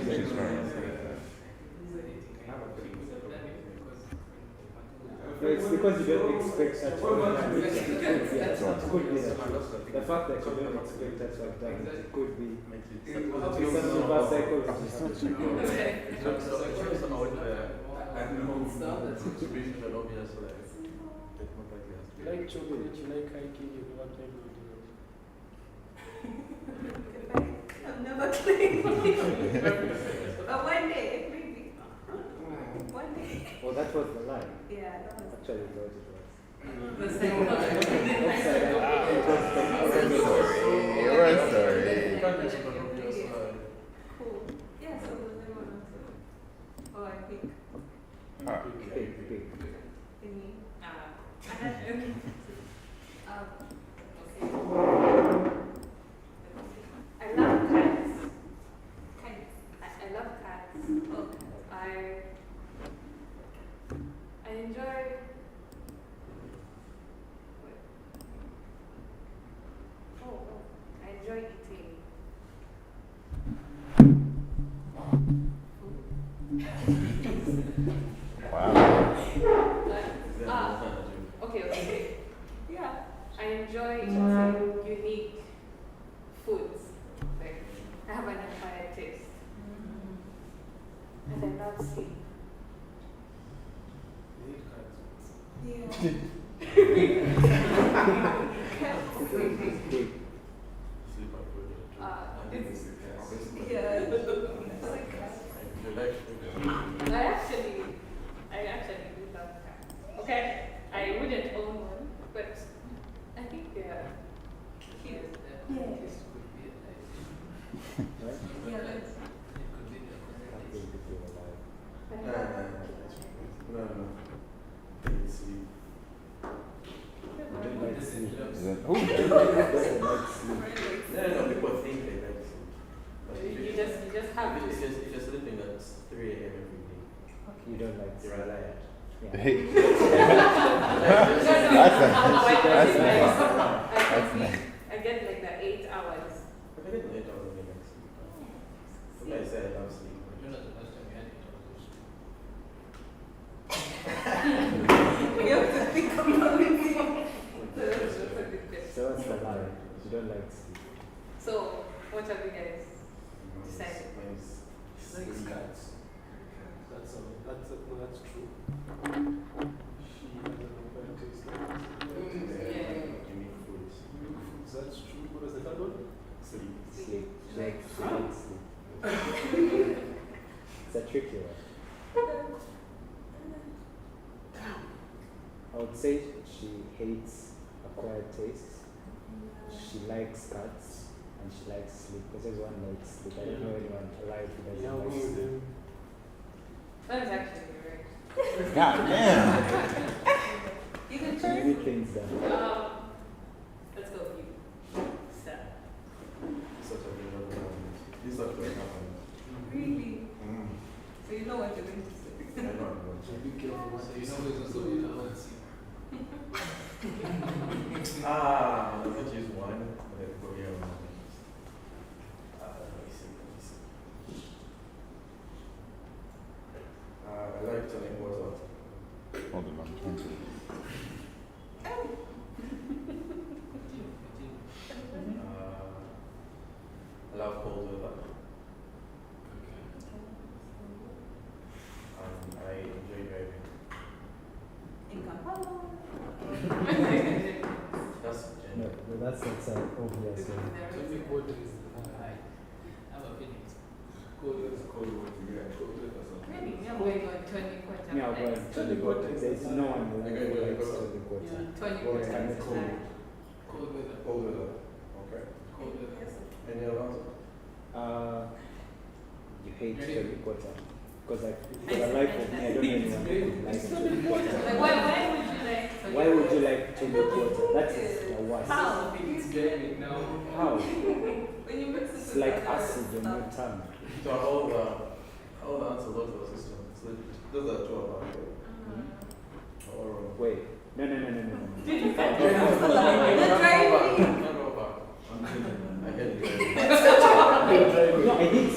She's fine. No, it's because you don't expect such a thing. It could be that. The fact that you don't expect such a thing, it could be some reverse psychology. You like chocolate, you like hiking, you what type of I've never claimed it. But one day, maybe. One day. Well, that was the lie. Yeah, that was Actually, what it was. the same one. You're sorry. Cool. Yeah, so was there one also? Oh, I think. Big. Thingy. I love cats. I love cats. Oh, I enjoy. Wait. Oh, I enjoy eating. Wow. Okay. Yeah, I enjoy eating unique foods. Like, I have an acquired taste. And I love sleep. Yeah. Yeah. I actually do love cats. Okay, I wouldn't own one, but I think they're cute. Yeah. Yeah, let's. Who? People think they like sleep. You just have to. If you're sleeping at 3 a.m. every day, You don't like you're a liar. Hey. That's nice. I get like the 8 hours. But I get 8 hours of sleep. Somebody said I love sleep. You have to think about it. So what's the lie? You don't like sleep. So, what have you guys decided? Likes cats. That's true. She has an open taste. Unique foods. That's true. What was the third one? Sleep. Sleep. Like sleep. It's a tricky one. I would say she hates acquired tastes. She likes cats and she likes sleep because everyone likes sleep. I don't know anyone alive who doesn't Yeah, like we sleep. do. That is actually right. God damn. You can She try. really thinks that. Let's go with you. Step. Such a good one. This is what happened. Really? So you know what you're going to say. I know I'm going So be careful what you say. I'm going to use one. Let me go here. Let me see. I like telling water. Hold on, I'm trying to. I love cold weather. I enjoy driving. In Kampala. That's No, gender. no, that's obvious. Tell me what is Cold water. Really? I'm going on 20 quarter. Yeah, but Tony Quarter. there's no one who likes Tony Quarter. 20 Or quarter. kind of cold. cold weather. Cold weather. Okay. Cold weather. Any other answer? You hate Tony Quarter. Because for the life of me, I don't know anyone who likes Tony Quarter. Like, why would you like? Why would you like Tony Quarter? That is the worst. How? It's getting now. How? When you mix it It's with like other acid on your stuff. tongue. So all the answers, what was the system? So those are two of them. Or Wait. No. The driving. I get it.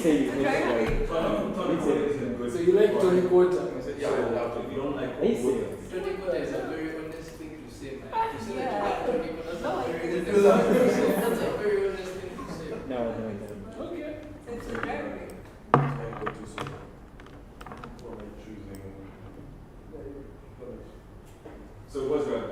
say you hate like. So you like tonic water? Yeah, I love it. You don't like Are you serious? Tonic water is a very honest thing to say, man. To say Yeah. that you like tonic water, No, that's a very it's- that's a very honest thing to say. No. Okay. It's very. I go to soda. What am I choosing? So what's that?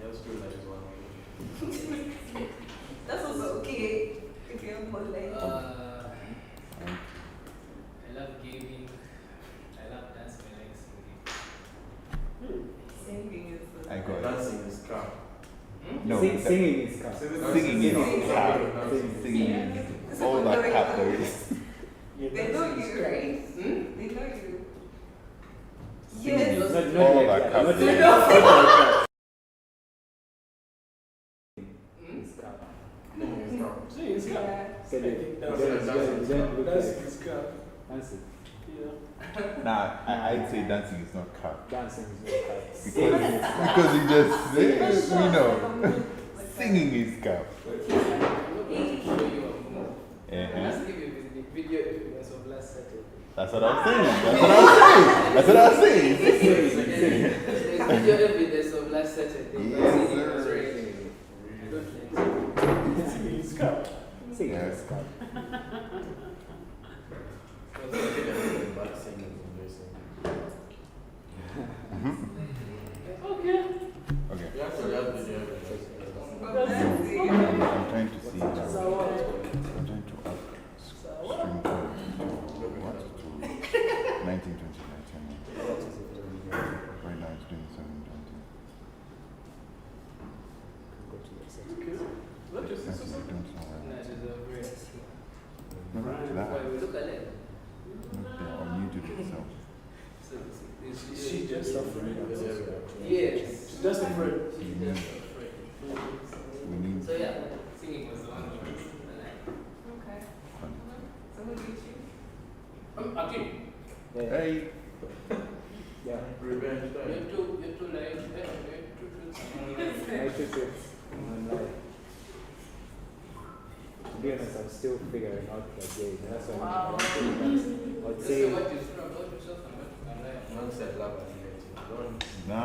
Let's do like one. That's also okay. If you're more like. I love gaming. I love dancing. I like singing. Singing is the. I got it. Dancing is crap. No, Singing is crap. singing is cap. Singing is all that cap there is. They know you, right? Hmm? They know you. Singing Yes. is Not all like that that. cap Not there like is. that. It's crap. Singing is crap. Yeah. Say it. I think You don't look Dancing like is crap. dancing. Yeah. Nah, I'd say dancing is not cap. Dancing is not crap. Because you just say, you know, singing is cap. I'm not going to show you a move. Uh-huh. Let's give you the video evidence of last Saturday. That's what I'm saying. That's what I'm saying. There's video evidence of last Saturday. Yes, Singing was sir. right. Don't let Singing is crap. Singing Yes. is crap. Okay. Okay. You actually have video evidence. But dancing. I'm trying to see how. So what? I'm trying to up string code. What? 19, 20, 19. Right now it's doing 7, 20. Go to your section. Okay. What is That's this? what I'm doing somewhere. That is a very. Remember that? Why we look at it? Yeah, on YouTube itself. So it's She just suffering. yes. Just a friend. We need So yeah, singing was the one. Okay. So who do you choose? Akin, Yeah. Hey. Yeah. Revenge time. you're too like, you're too I took it on live. To be honest, I'm still figuring out the game. That's why Wow. I would Say say what you feel about yourself and what you can like. Man said love and hate. Don't. No.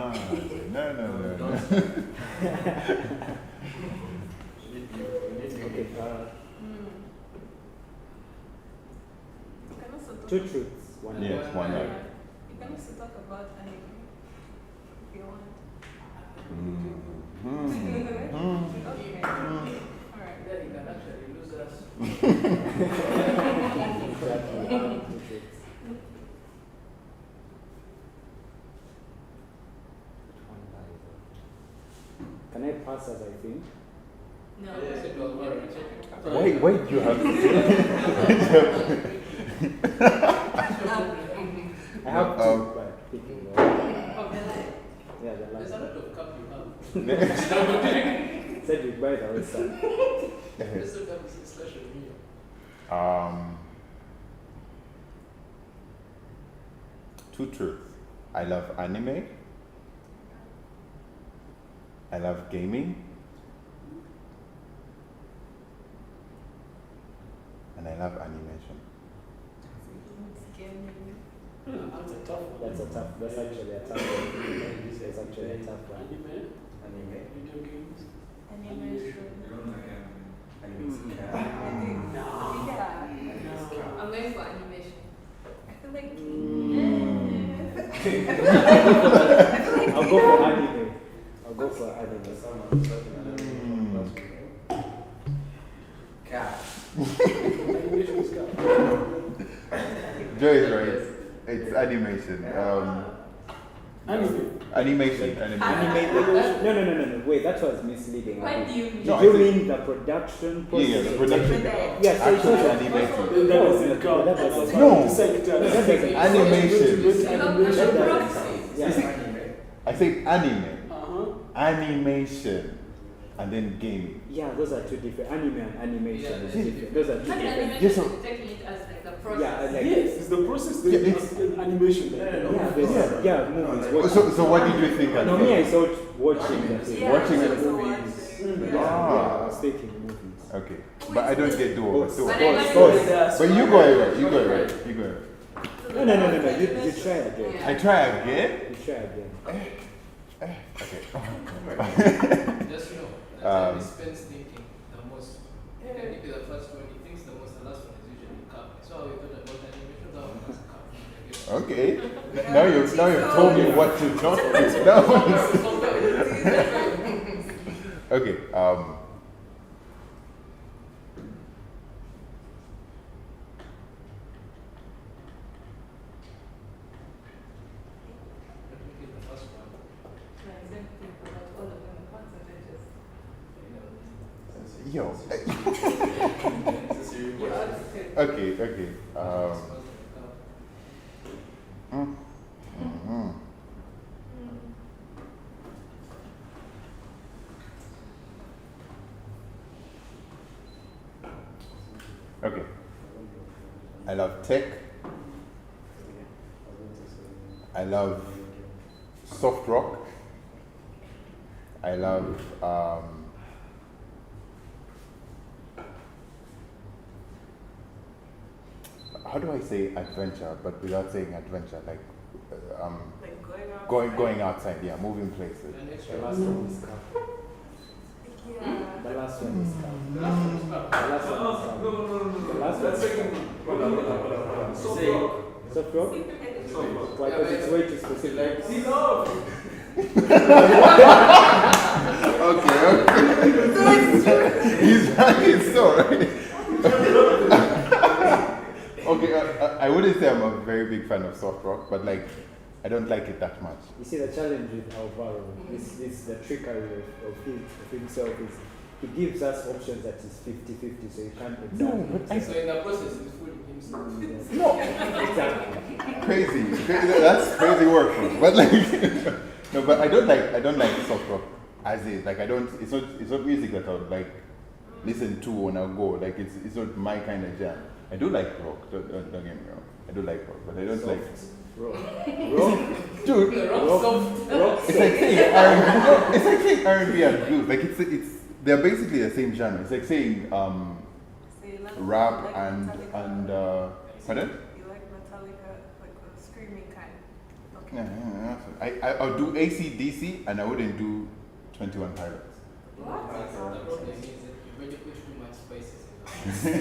You need to okay. You can also talk. Two truths, one lie. Yes, one lie. You can also talk about anime if you want. Okay. Alright. Then you can actually lose us. Exactly. Two truths. One lie. Can I pass as I think? No. Yes, it was very check. Why do you have to I have two, Um, but picking the Of the life. yeah, the There's a last lot of cup you have. said we buy the outside. This will have a slash of me. Two truths. I love anime. I love gaming. And I love animation. That's a tough one. That's actually a tough one. That's actually a tough one. Anime, Anime. video games. Animation. Anime. Yeah. I'm going for animation. I feel like. I'll go for anime. I'll go for anime. Cat. Animation is cup. Joy is right. It's animation. Anime. Animation. Anime. No. Wait, that was misleading. What do you mean? No, I Did you think- mean the production Yeah, process? the production. Yes, Actually animated. That doesn't count. That doesn't No. Animation. Yeah. I say anime. Uh-huh. Animation. and then game. Yeah, those are two different. Anime and animation is different. Those are two But different. animation Yes, so- is taking it as like the process. Yeah, like Yes, it's the process. Yeah, There's animation. movies. So what did you think? No, me, I saw watching that. Yeah, Watching I it. also movies. watched it. Yeah, Ah. I was thinking movies. Okay, but I don't get do-overs. Both. But Do-overs. I Both. But you go ahead. You go ahead. You go ahead. No. You try again. Yeah. I try again. You try again. Okay. Just know, the Um, time he spends thinking the most. If the first one he thinks the most, the last one is usually cup. So we thought about animation, that one was cup. Okay. Now you've told me what to not do. Now. Okay. The first one. I didn't think about all of them at once, and I just, Yo. Okay. Mhm. Okay. I love tech. I love soft rock. I love how do I say adventure, but without saying adventure, like like going outside. going outside, yeah, moving places. And The extra last one is cup. Yeah. The last one is cup. The last one is cup. The last one is cup. The last one is soft rock. Why? Because it's way too specific. Okay. He's right, it's so right. Okay, I wouldn't say I'm a very big fan of soft rock, but like, I don't like it that much. You see, the challenge with Alvaro, this the trickery of himself is he gives us options that is 50-50, so you can't exactly. So in the process, he's fooling himself. No, Exactly. crazy. That's crazy work, bro. But like, no, but I don't like soft rock as is. Like, it's not music that I would like listen to when I go. Like, it's not my kind of jam. I do like rock. Don't get me wrong. I do like rock, but I don't like. Rock. Dude, it's like saying R&B. It's like saying R&B and blues. Like they're basically the same genre. It's like saying rap and pardon? You like Metallica, like the screaming kind. Okay. Yeah. I'll do AC/DC and I wouldn't do 21 Pilots. What? The problem is that you already put too much spices in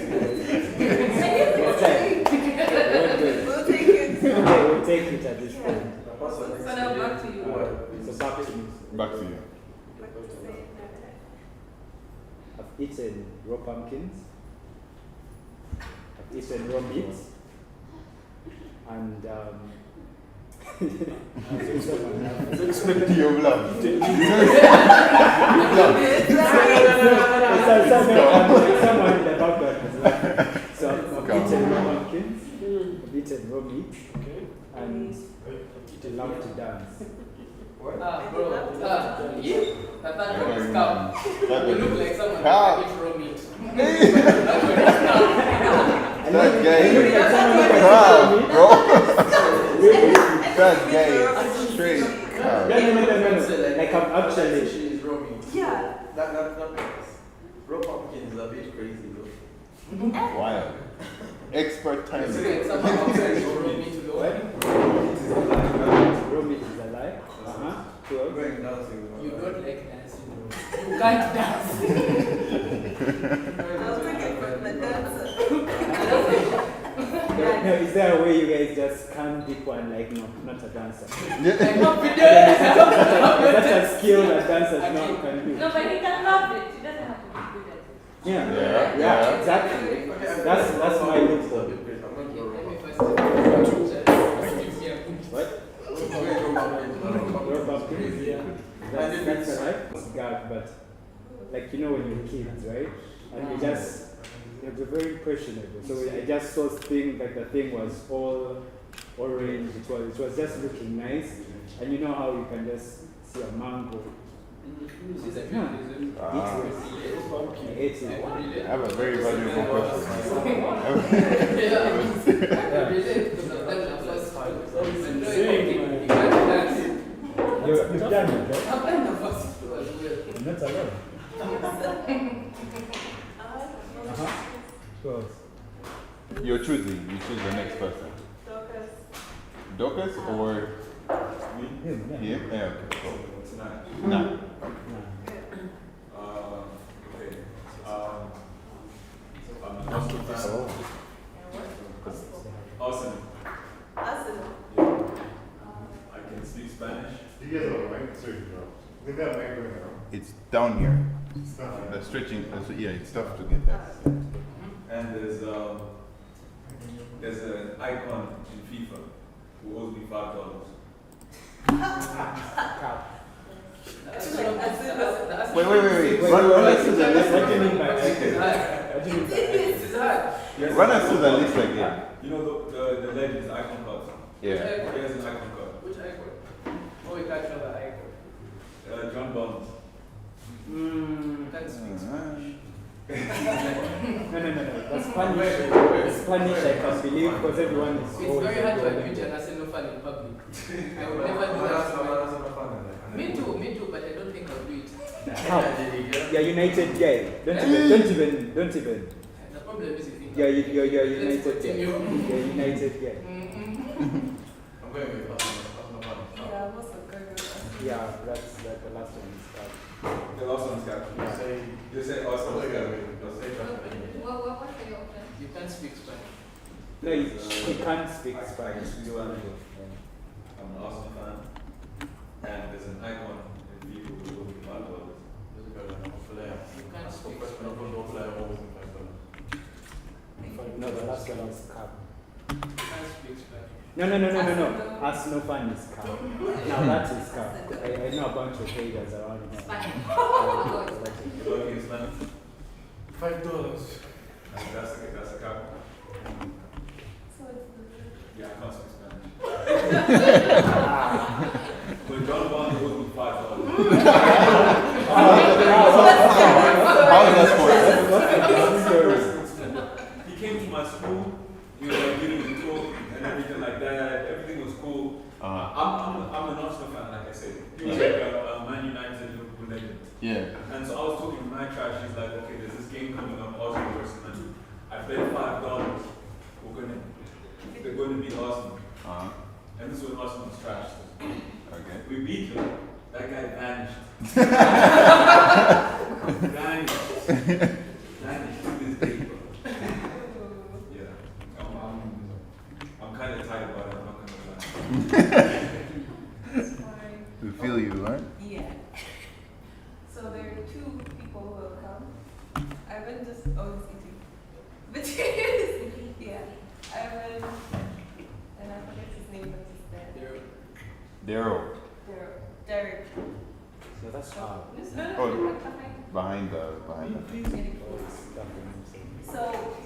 We'll take it. We'll take it at this point. So now back to you. So back to me. Back to you. I've eaten raw pumpkins. I've eaten raw meat. And You love. Someone in the background is laughing. So I've eaten raw pumpkins. I've eaten raw meat. And I love to dance. bro. Yeah. I thought it was cow. You look like someone Cow. that eats raw meat. That guy is cow, bro. That guy is straight cow. No. Like I'm actually. She is raw meat. Yeah. That raw pumpkin is a bit crazy though. Wild. Expert So timing. like someone outside is raw meat to go. Raw meat is a lie. Sure. Going dancing. You don't like dancing, bro. You can't dance. I'll take it from the dancer. No, is there a way you guys just can't pick one like no, not a dancer? I Yeah. have video. That's a skill that dancers can do. No, but he can love it. He doesn't have to be good at it. Yeah, exactly. That's my loophole. Let me first What? Raw pumpkins, yeah. That's right. God, but like you know when you're kids, right? And you just you're very impressionable. So I just saw things like the thing was all orange. It was just looking nice. And you know how you can just see a mango She's a beauty. Ah. It's I have a very valuable question. You've done it, right? I've done the first two as well. You're not alone. Close. You're choosing. You choose the next person. Dorcas or Him, yeah. him? Yeah, okay. Cool. Tonight. Nah. Okay. I'm an Arsenal fan. Arsenal. Yeah. I can speak Spanish. You guys are right? Sorry, bro. They got my going now. It's down here. It's not The stretching, yeah, it's tough to get there. And there's an icon in FIFA who owes me $5. Wait. Run us through the list What do you mean again. by icon? What do you mean by icon? This is hard. Run us through the list again. You know the legends icon cards. Yeah. He has an icon card. Which icon? Oh, we can't show the icon. John Bonds. Can't speak Spanish. No. That's Spanish. It's Spanish, I can believe, because everyone is It's always very hard to going. admit an Arsenal fan in public. I would never do that. Me too, but I don't think I'll do it. How? You're United gay. Don't even. The problem is if you You're United Let's gay. continue. You're United gay. I'm going with Arsenal fan. Yeah, that's the last one is The last one's got Yeah. You say Arsenal. Okay. They'll say What's the option? You can't speak Spanish. No, he can't speak Spanish. You are I'm an Arsenal fan. And there's an icon in FIFA who owes me $5. You can't speak Spanish. No, the last one is Cap. You can't speak Spanish. No. Arsenal fan is Cap. Now that is Cap. I know a bunch of haters around here. Spanish. You know in Spanish? $5. That's a cap. Yeah, I can't speak Spanish. But John Bonds owes me $5. How is that for? He came to my school, he was like giving me talk and everything like that. Everything was cool. I'm an Arsenal fan, like I said. He was like a Man United Liverpool legend. Yeah. And so I was talking to my trash. He's like, okay, there's this game coming up, Arsenal versus Man. I bet $5. They're going to beat Arsenal. And this was Arsenal's trash. Okay. We beat them. That guy vanished. Vanished to this day, bro. Yeah. I'm kind of tired about it. I'm not gonna lie. We feel you, right? Yeah. So there are two people who have come. Ivan just eating. But yeah. Ivan and I forget his name, but he's there. Daryl. Derek. So that's hard. Oh, behind the. So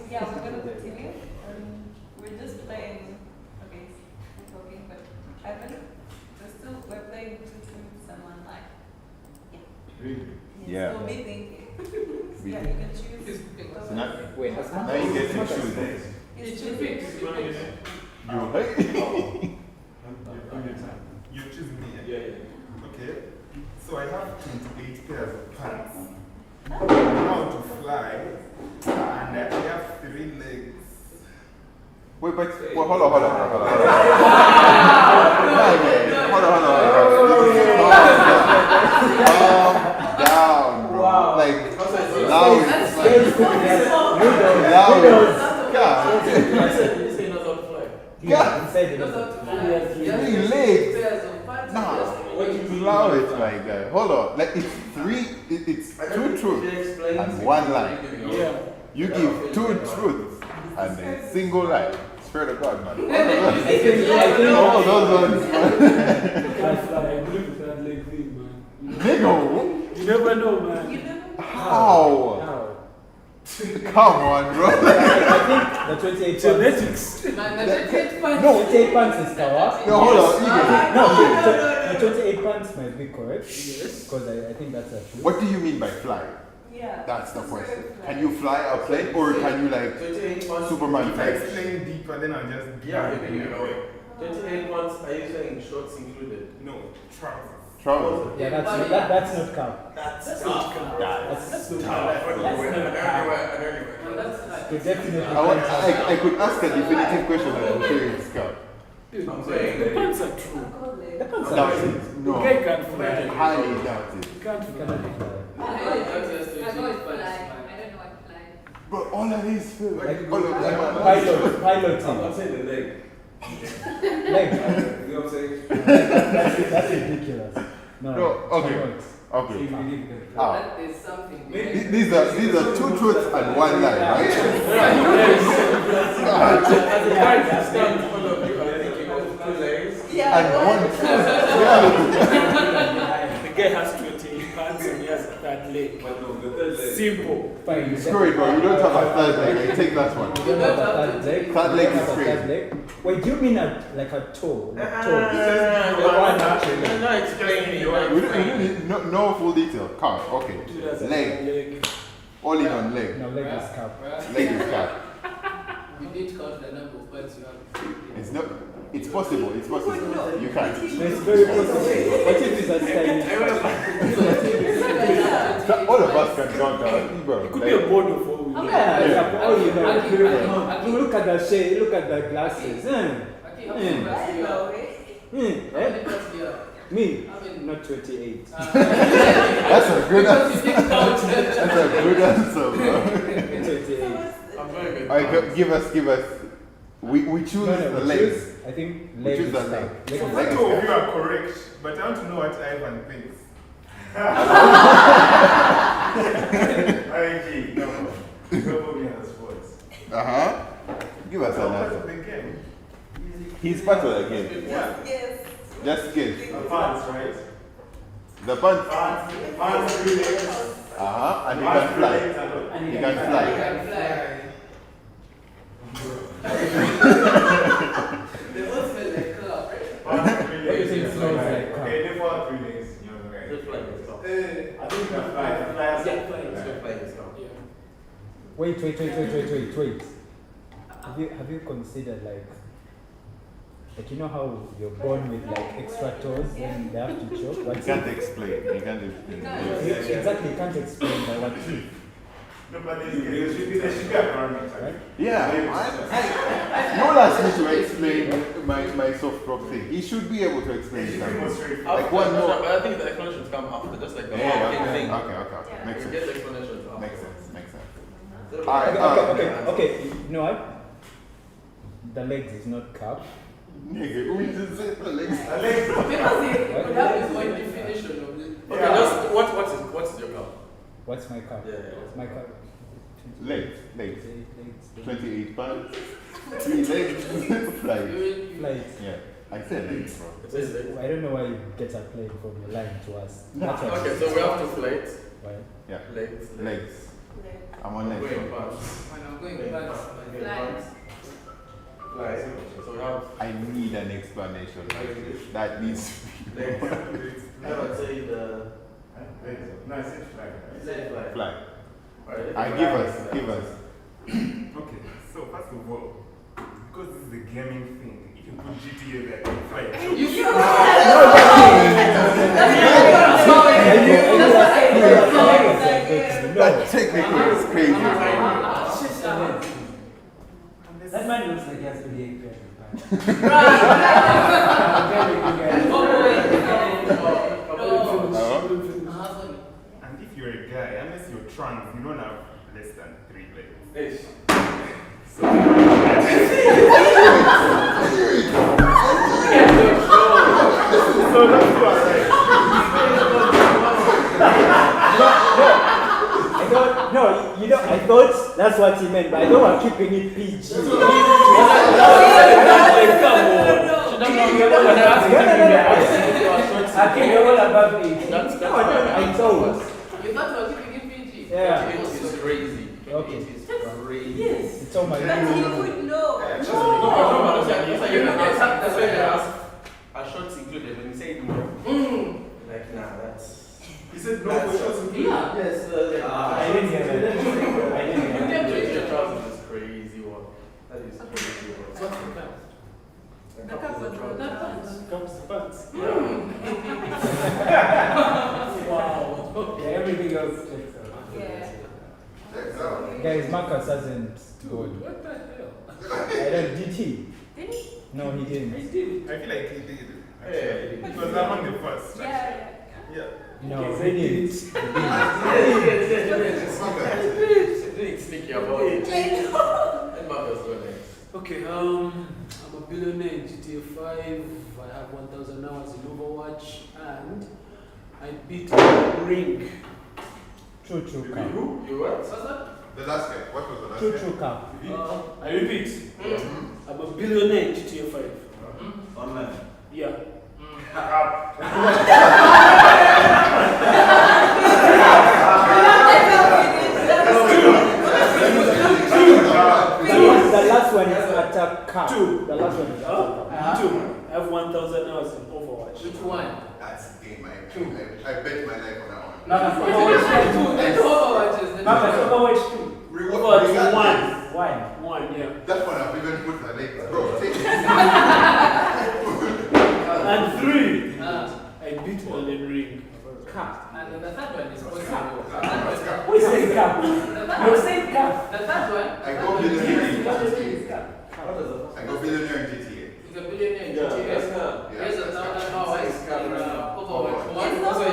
yeah, we're gonna continue. We're just playing. Okay, we're talking, but Ivan, we're playing 2 teams and 1 life. Really? Yeah. So be thinking. Yeah, you can choose. So Wait, has now you get to choose. It's 2 picks. You right? You're choosing me. Yeah. Okay. So I have 28 pairs of pants. I know how to fly. And I have 3 legs. Wait, but hold on. Hold on. Calm down, bro. Like, now it's God. You say not how to fly. Yeah, inside Not how the to fly. Three legs. Pairs of pants. Nah, allow it like that. Hold on. Like, it's 2 truths and 1 lie. Yeah. You give 2 truths and a single lie. Swear to God, man. I think All those ones, man. I believe in that leg thing, man. Nigga, You never know, man. how? Come on, bro. the 28 pants. Genetics. Man, the 28 pants. No, 28 pants is Kawa. No, hold on. No, 28 pants might be correct. Yes. Because I think that's a truth. What do you mean by fly? Yeah. That's the That's where question. it flies. Can you fly a plane or can you like 28 months. Superman If I fly? explain deeper, then I'll just Yeah, you're making it away. 28 months, are you saying shorts included? No, trousers. Trousers. Yeah, that's not cap. That's That's tough. not cap. That's That's not tough. cap. That's not cap. Well, that's like, You definitely I can't. could ask a definitive question and I'm sure it's cap. Dude, I'm saying- the pants are true. The pants are Doubt true. it. No. Okay, can't fly. Highly doubt it. You can't You fly. cannot fly. I know it's fly. I don't know what fly. But all of these feel Like, all of them are piloting. I'm saying the leg. Like, You know what I'm saying? that's ridiculous. No, No, okay. cannot. Okay. If you believe in Ah. that is something. These are two truths and one lie, right? As a guy, you stand in front of you and thinking of 2 legs. Yeah. And one truth. The guy has 28 pants and he has a third leg. But no, the third leg. Simple. Fine, you Screw it, bro. You don't have a third leg. I take that one. don't have a third leg. Third leg You don't is have a crazy. third leg. Wait, do you mean like a toe? Like toe? You're not explaining. We don't need no full detail. Car. Okay. Dude, that's a Leg. leg. All in on leg. No, leg is cap. Leg is cap. You need to count the number of points you have. It's not. It's possible. It's possible. You can't. It's very possible. What if it's a Chinese? All of us can count that, bro. It could be a border for all we know. Yeah, how you know? Aki, You look at the shade, look at the glasses. Okay, how many I points do you know have? it. How many points do you have? Me? How many? Not 28. That's a good Because answer. you didn't count. That's a good answer, bro. 28. I'm very good. Alright, give us. We choose No, the we legs. choose, I think We leg choose is the cap. leg. Leg is Leg cap. is Two of you are correct, but I want to know what Ivan thinks. IG, no. Don't put me on the spot. Give us an Part of answer. the game. He's part of the game. Yes. Just guess. The pants, right? The pants. Pants, 3 legs. And he can fly. And He can You fly. can fly. They both smell like club, right? Pants, 3 legs. Everything smells like Okay, they fall 3 legs. You're right. The flag is top. I think the fly. The fly is Yeah, fly. The flag is top. Wait. Have you considered like you know how you're born with like extra toes and they have to choke? You What's can't it? explain. You can't explain. Exactly, you can't explain by what teeth, No, but there should be a parameter. right? Yeah, don't ask me to explain my soft rock thing. He should be able to explain It should be more something. straightforward. Like one more. But I think the explanation should come after, just like the Yeah, marketing okay, thing. okay. Makes You sense. get the explanation after. Makes sense. Okay, Alright, okay. You know what? The legs is not cap. Nigga, we just said the legs. Because it would have its own definition of it. Okay, just what is your cup? What's my cap? Yeah. My cap. Legs. 28 legs. 28 pounds. 3 legs. Fly. Flight. Yeah. I said legs, bro. It says leg. I don't know why you get a plane from your line to us. That's what Okay, so we have to flight, Why? Yeah. legs, Legs. I'm on legs. going past, When I'm going back, Flight. fly. So we have I need an explanation like this. That needs to be. legs. I would say the No, I said fly. leg fly. Fly. Alright, I give us. Okay, so first of all, because this is a gaming thing, if you put GTA there, you fly. That technically is crazy. bro. That man looks like he has 28 pairs of pants. And if you're a guy, unless you're trans, you don't have less than 3 legs. Ish. So that's alright. I thought that's what he meant, but I know I'm keeping it PG. I think you're all above me. That's I thought. You thought we were keeping it PG? Yeah. It is crazy. Okay. It is crazy. Yes. It's all my But he would know. That's why you ask, are shorts included when you say no. necessarily. I didn't hear that. I didn't hear that. Your trousers is crazy one. That is crazy one. What's the count? The cup of the pants. Comes to pants. Wow. Yeah, everything else checks out. Yeah. Guys, Marcus hasn't scored. What the hell? I don't. Did he? Did he? No, he didn't. I did. I feel like he did. Hey. Because I'm on the first. Yeah. Yeah. No, Okay, he didn't. Sneaky about it. Let Marcus go next. Okay, I'm a billionaire in GTA 5. I have 1,000 hours in Overwatch, and I beat Ring. True cap. You what? What's that? The last guy. What was the last True guy? cap. I repeat, I'm a billionaire in GTA 5. Online. Yeah. The last one is attack cap. Two. The last one is attack cap. 2. I have 1,000 hours in Overwatch. Which one? That's the game I bet my life on that one. Overwatch 2. Overwatch 1. 1, yeah. That one I've even put my leg. Bro, take it. And 3. I beat Elden Ring. Cap. And the third one is possible. Who is saying cap? You're saying cap. The third one? I go billionaire in GTA. Cap. I go billionaire in GTA. He's a billionaire in Yeah, GTA. that's not. He has 1,000 hours in Overwatch. One. It's not So it's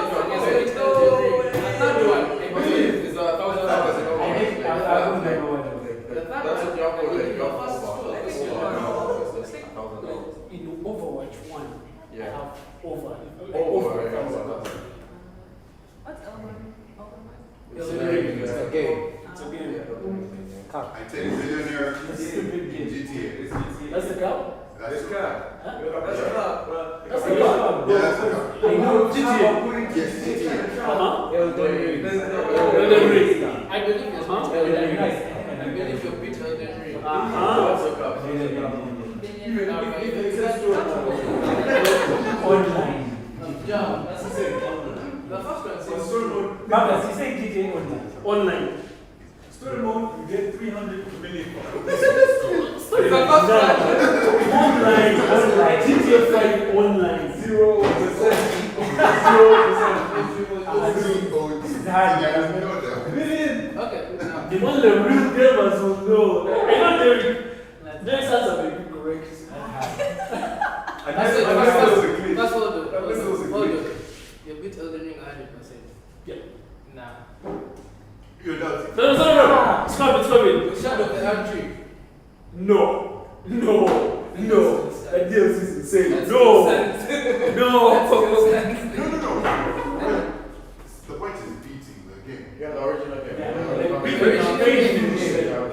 Overwatch. the third one. I believe is 1,000 hours in I Overwatch. don't remember what it was. The third That's one, what you're I believe your the first two. This one. In Overwatch 1, I Yeah. have over. Over. 1,000. What's Elmer? Elden Ring. It's a game. It's a game. Cap. I take billionaire It's a stupid in game. GTA. That's the cup? That's the That's That's the cup. That's the cup. Yeah, that's the cup. I know GTA. Yes, GTA. Uh-huh. Elden Ring. Elden Ring. I believe it's Huh? Elden Ring. Nice. I believe you beat Elden Ring. Uh-huh. That's the cup. Online. Yeah, that's the same. The first one says Marcus, you say GTA online. Online. Story mode, you get 300 million. Online. Online. GTA 5 online. 0%. 0%. This is hard, man. okay. Now, The one the real gamers will know. I know their answer may be correct. that's it. That's all the. Hold on. You beat Elden Ring 100%. Yeah. Nah. You're not. No. Stop it. With Shadow of the Erdtree. No. That DLC is insane. That's No. consent. No. That's consent. No. The point is beating the game. Yeah, the original game.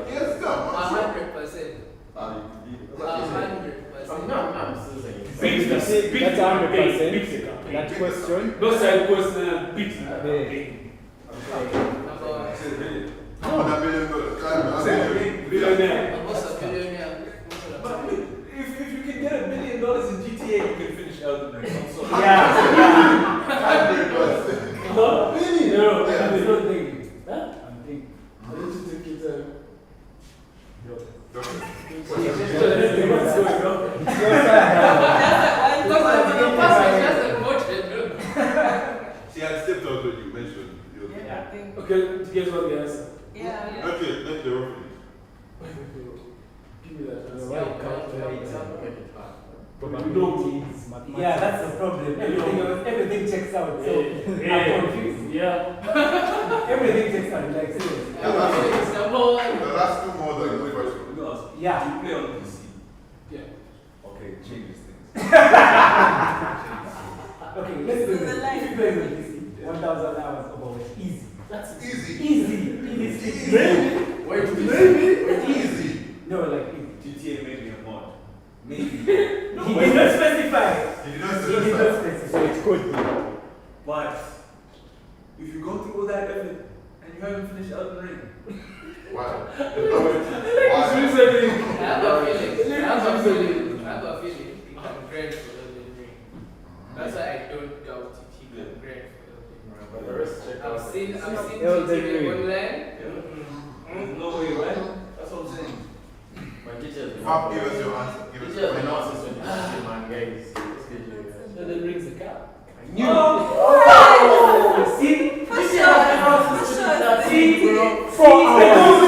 Yes, no. 100%. 100%. I'm still saying. Beat That's the 100%. That question. No side question. Beat the Number one. On $1 million. Billionaire. Almost a billionaire. But if you can get $1 million in GTA, you can finish Elden Ring. I'm sorry. Yeah. 100%. No. No. Yeah. I'm not thinking. Huh? I'm thinking. I need to take your time. Okay. What's going on? See, I stepped out when you mentioned. Okay, guess what the answer? Yeah. Okay, let the roll Give me that The answer. right calculator. Probabilities, mathematics. Yeah, that's the problem. Everything checks out. So I'm confused. Yeah. Everything checks out. Like seriously. The last two more than the first one. Yeah. Do you play on PC? Yeah. Okay, changes things. Okay, let's do this. If you play with this, 1,000 hours Overwatch, easy. That's Easy. Easy. Maybe. Easy. No, like GTA made me a mod. Maybe. he did not specify. He did not He did not specify. So it could be. But if you go through all that effort and you haven't finished Elden Ring, Wow. I have a feeling. He can grade for Elden Ring. That's why I don't doubt it. He can grade for Elden Ring. But the rest check out. I've seen Elden Ring. Online. There's no way, right? That's what I'm saying. My teacher is Give us your answer. Give us teacher your is not answer. assistant. Man, guys. Let's get you guys. Elden Ring's a car. You. Oh! See? For sure. See? 4 hours.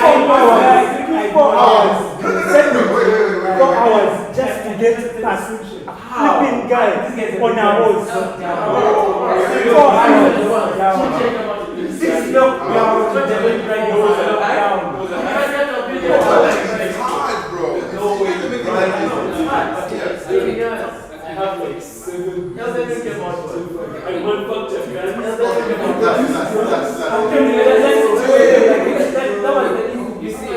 4 hours. 4 hours. Wait. 4 hours just to get past flipping guy on a horse. 4 hours down. 6 block down. 7 block down. It's hard, bro. No way. I have like 7. Elden Ring came out for I want fuck Jeff, guys. That was the You see,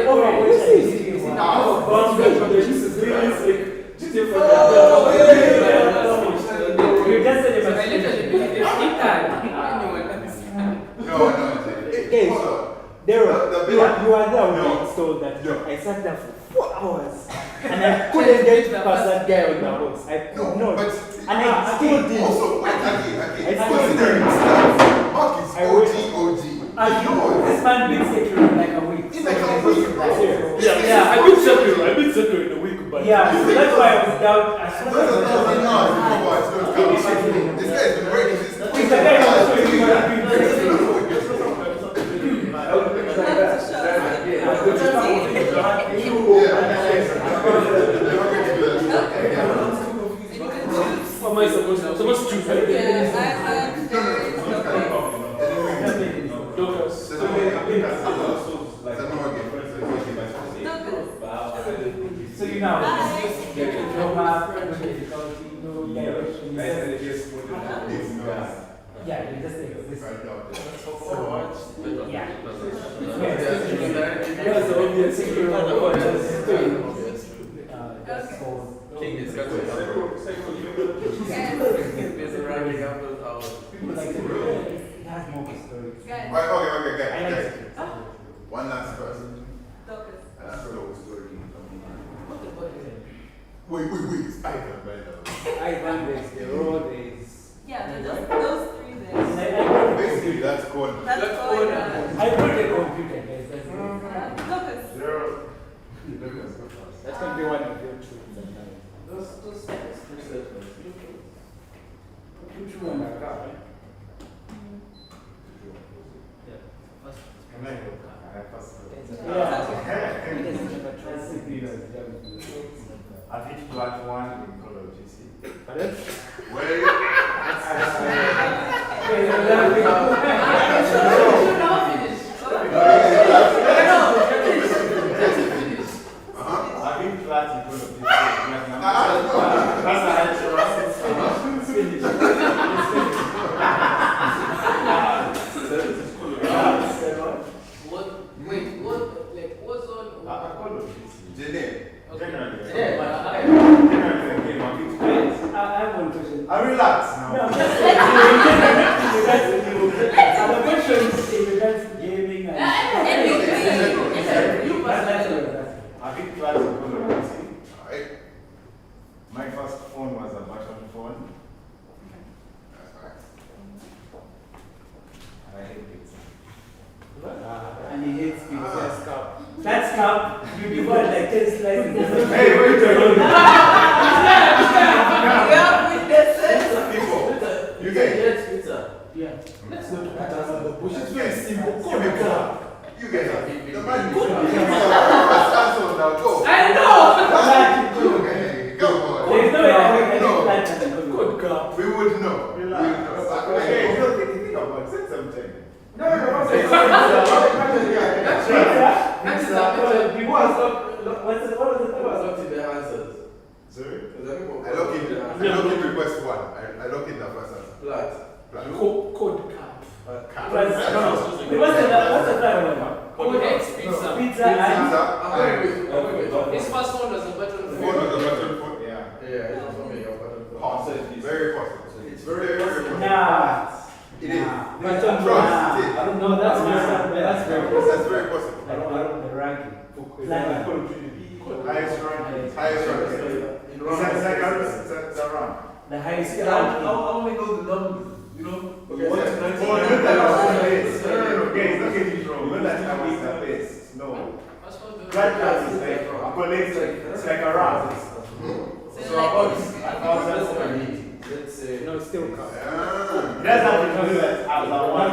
you just said it I literally believe it's Ethan. Anyone No. Okay, Hold on. Daryl, The you are there when No. I installed that. No. I sat there for 4 hours and I couldn't get past that guy on the horse. I could not. But And I still did. Also, wait, again. I still Considering did. Mark is I will- OG. This man been Sekiro in like a week. In like a week, bro. Yeah, I beat Sekiro in a week, but Yeah, so that's why I was down. As soon as I was This guy is the greatest. It's the guy who was showing me what I've been doing. what am I supposed to? I'm supposed to choose, right? Doctors. So you know, no map, no difficulty, no direction. Yeah, you just take this. Yeah. That's the obvious secret of the world. King is got People like it has more stories. Okay, I like guys. it. One last person. Doctors. Story. Wait. It's Ivan, right now. Ivan, there's the road, there's. Yeah, those 3 there. Basically, that's called. That's all. I brought the computer, guys. That's it. Doctors. That's going to be one of your truths. Which one? I've hit plat 1 in Call of Duty. Wait. I've hit plat in Call of Duty. That's a high What's on? Call of Duty. Janine. Generally. Yeah. Generally, the game, I've hit plat. I have one question. I relax now. No, I'm just saying, the questions in regards to gaming and I've hit plat in Call of Duty. Alright. My first phone was a button phone. That's right. And I hate pizza. and he hates pizza. That's cup. That's cup. You divide like 10 slices. Hey, wait a minute. People, you guys. pizza. Yeah. Let's not put us on the bush. It's You very guys. simple. Give me Come You guys. The man. Good. Answer now. Go. I know. Okay. Come on. There is no way I can No. plant and on. Good God. We would know. Relax. Okay, so think about it. Say something. No, That's What's up to the answers? Sorry? I look in request 1. I look in the first answer. Flat. Code cap. What's the third one? Who hates pizza? Pizza and Wait. His first one was a button Phone phone. was a button phone. Yeah. Yeah, it's for me. Possible. Very possible. It's very possible. nah. It is. But on Trust. It is. I don't know. That's very possible. That's very possible. I don't the ranking. Highest rank. Highest rank. It's a rank. The highest I ranking. only know the numbers, you know? Okay, no, Platinum is like a collector. It's like a round. So about 1,080. Let's say. No, still cup. It doesn't have to do that as a one.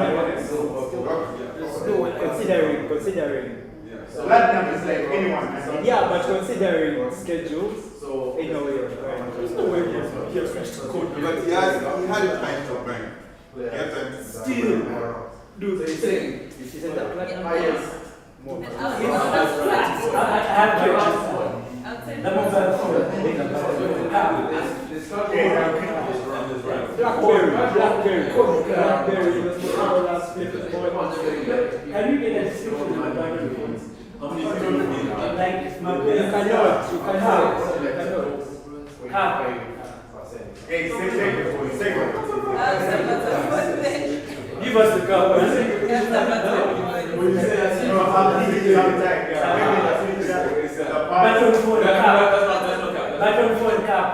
Considering. So platinum is like anyone. Yeah, but considering schedules, So anyway, There's no way he has switched to code. But he had time to bring. He had time to Still. Dude, So he's saying she said that platinum highest. more. And I have questions. The mobile phone. Blackberry, Can you get a description of the Blackberry phones? How many Like, You cannot. Hey, take the phone. Take it. Give us the cup. No, I'll give you some time. Button phone cup. Button phone cup.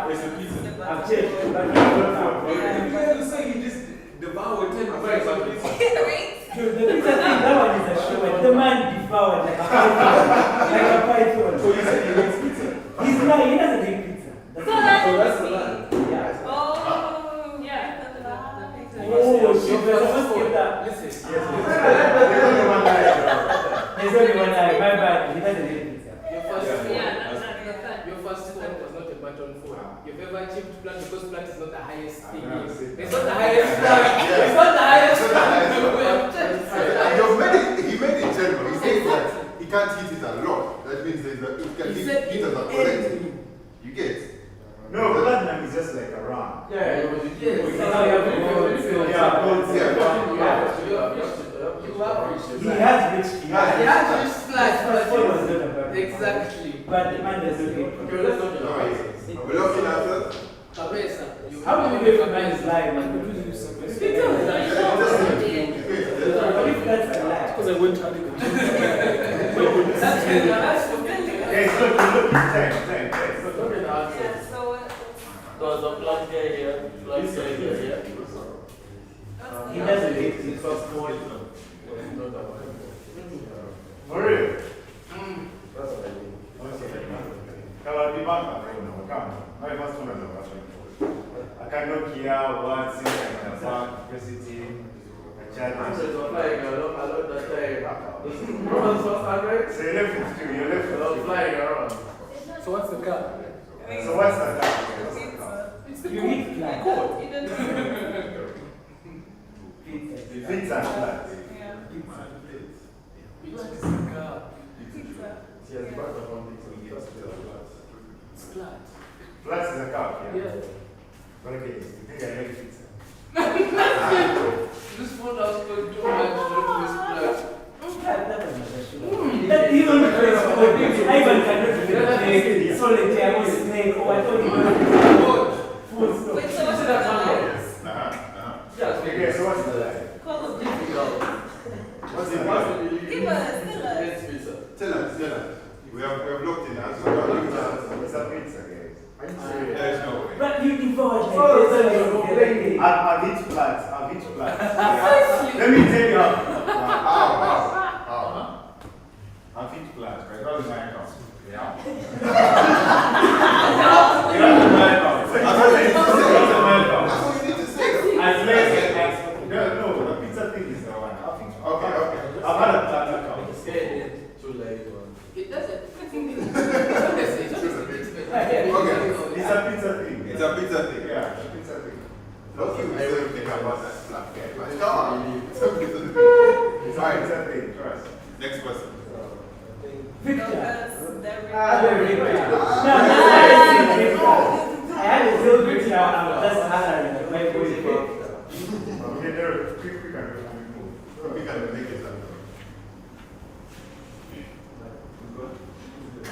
I've checked. Button phone cup. You just devour 10 Dude, the pizza thing, that one is a show. The man devoured like a python. So you said he makes pizza? He's lying, he doesn't eat pizza. So that's the lie. Yeah. Oh, yeah. Oh, shit, we're supposed to give that. Listen. There's only one eye, my bad, he doesn't eat pizza. Your first phone. Yeah, that's not Your first phone was not a button phone. You've ever achieved plant because plant is not the highest thing. Yeah. It's not the highest plant. It's not the highest plant. He made it general. He said that he can't hit it a lot. That means there's a, it can He hit said it as a collective. You get? No, platinum is just like a round. Yeah, So now you have to go and see what happens. He has reached the Yeah, just flat. First phone was not a bad. Exactly. But the man doesn't eat. We're looking at it. Cabeza. How do you make a man is lying? Man? What if that's a lie? Because I went having a Hey, look, time. There's a black guy here, black guy here. He doesn't eat his first phone. For real? That's what I mean. Come on, be back. Come. My first one is a version. I cannot hear words in the back, press it in. I'm just flying around that time. Roman's first Android. So you left it to you left it I was to flying around. So what's the cup? So what's that? It's the You code. eat like pizza. Pizza and flat. What is the cup? She has brought up on the It's flat. Flat is a cup, yeah. Yeah. But okay, you think I like pizza? This phone has got too much flat. That even Ivan cannot play solitaire or snake or I thought he was full stop. Wait, so what's the lies? Okay, so what's the lie? What's the Give us, tell us. Tell us. We have looked in that. It's a pizza, guys. There is no way. But you devoured like this. I've hit flat. Let me tell you how. How? I've hit flat, right? That was my account. Yeah. No, the pizza thing is the one. Okay. I've had a flat account. It doesn't. It's a pizza thing. It's a pizza thing. Yeah, it's a pizza thing. Lucky we still think about that black guy. But come on. It's a pizza thing. It's a pizza thing, trust. Next question. Victor. Ah, Very Victor. No, I had a real Victor. I'm just hollering. My boy Victor. Okay, there, quick and move. We can make it happen.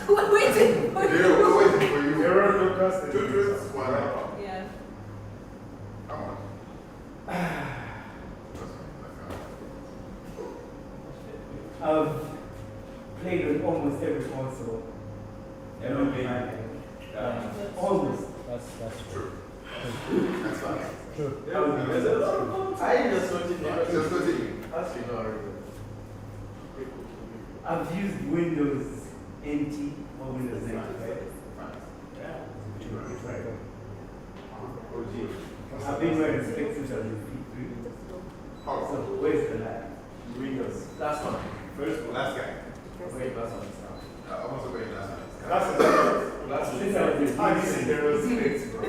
We're waiting for We're you. waiting for you. There are no customers. 2 drinks, 1 alcohol. Yeah. Come on. I've played on almost every console. Every game. Almost. That's true. That's fine. There's a lot of I just continue. Just continue. As you know already. I've used Windows NT or Windows 95. Yeah. I've been wearing specs since I was in P3. So where's the line? Windows. Last one. First one. Last guy. Wait, last one is now. I was going last one. Last Since I was in How do you say there was specs, bro?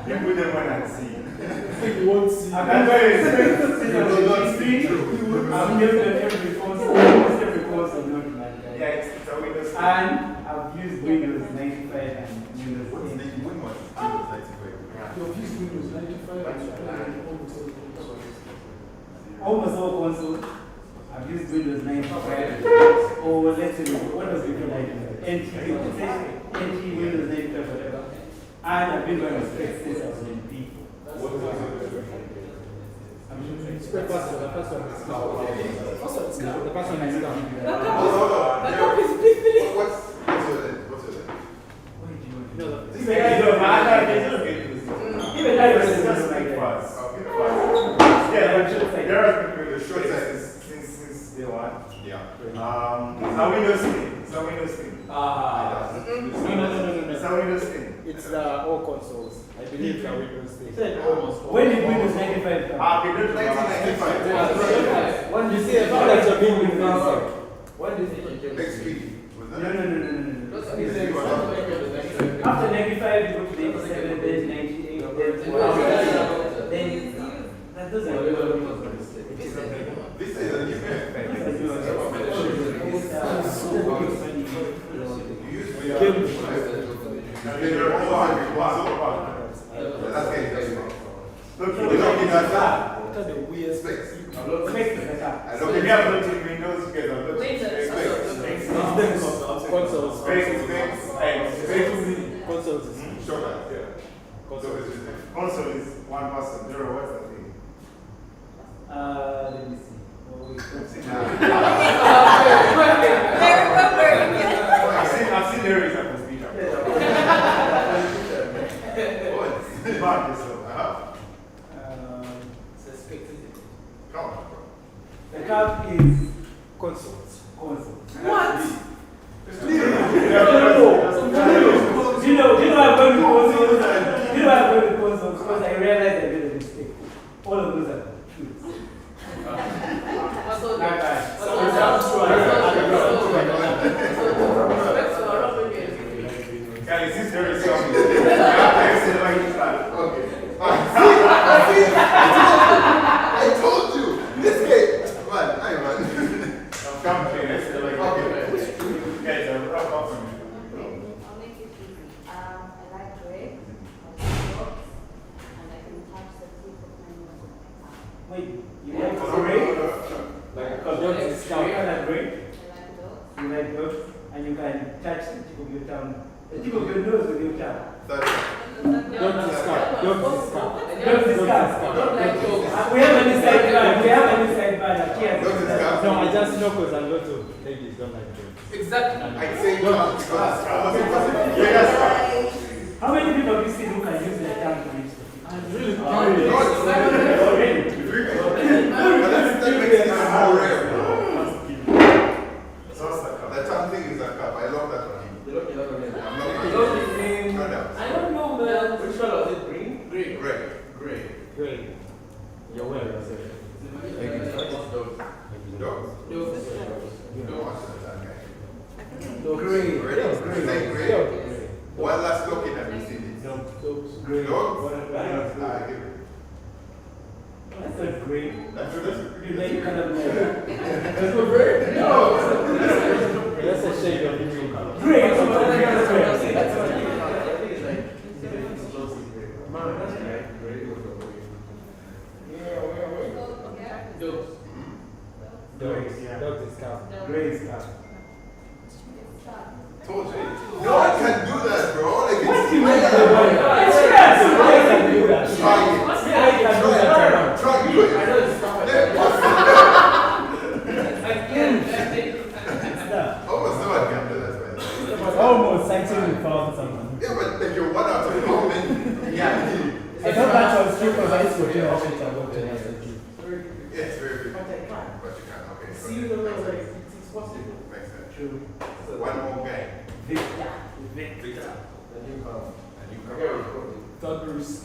You put them on and see. You won't see. I've been wearing specs since I was in P3. I've used them every console, almost every console, not my guy. Yeah, it's a Windows. And I've used Windows 95 and Windows 10. When was Windows 95? You've used Windows 95 and Almost all consoles. I've used Windows 95 or let's say what was Windows 95? NT Windows 95, whatever. And I've been wearing specs since I was in P4. The first one is now. The first one is now. What's your name? No, Even I don't like that. Yeah, but there has been the short side since day one. Yeah. It's a Windows thing. It's a Windows thing. No. It's a Windows thing. It's the all consoles. I believe the Windows thing. When did Windows 95 come? We did 1995. When you see a that's a big Windows. What do you think you can XP. Was that No. After After 95, you go to 87, then 98, then that doesn't This is a new You use Look, you're talking about that. The weird specs. I don't think you have looked in Windows together. consoles. Consoles. Shorter. Console is one person. Zero, what's the thing? let me see. Oh, wait, what's it? I've seen Aries at the speaker. Mark yourself. Come on, bro. The cap is Consoles. console. What? Do you know I'm going to consoles? Because I realized I made a mistake. All of those are truths. Guys, this is very strong. I told you. This game. Man, I man. Come to you. Guys, I'll wrap up for me. I'll make it easy. I like red, I like dogs, and I can touch the tip of my nose. Wait, you like gray? Dogs is Color gray? I like dogs. You like dogs? And you can touch the tip of your tongue. The tip of your nose with your tongue. Dogs is scab. Dogs is scab. Dogs is scab. We have an inside band. No, I just know because a lot of ladies don't like dogs. Exactly. I say tongue because How many people have you seen who can use their tongue to reach the tip? I'm really that makes it even more rare, bro. The tongue thing is a cup. I love that one. I'm not I don't know, man. Which color is it? Green? Gray. great. You're well. Dogs. Dogs. Gray. Gray. One last looking have you seen it? Dogs. Dogs? I give it. That's not gray. That's You like kind of like That's a shade of blue color. gray. Dogs is scab. Gray is cat. Told you. No one can do that, bro. Like What it's do you make the boy? It's fair. Somebody can do that. Try it. Somebody can do that. Try it. Almost no one can do that, man. Almost actually we found someone. Yeah, but like you're one out of how many? Yeah. I thought that was true because I used to do that shit about the Yeah, it's very good. But you can, okay. See you the next, like, it's possible. Makes sense. True. One more guy. Victor. Terrorist. Terrorist.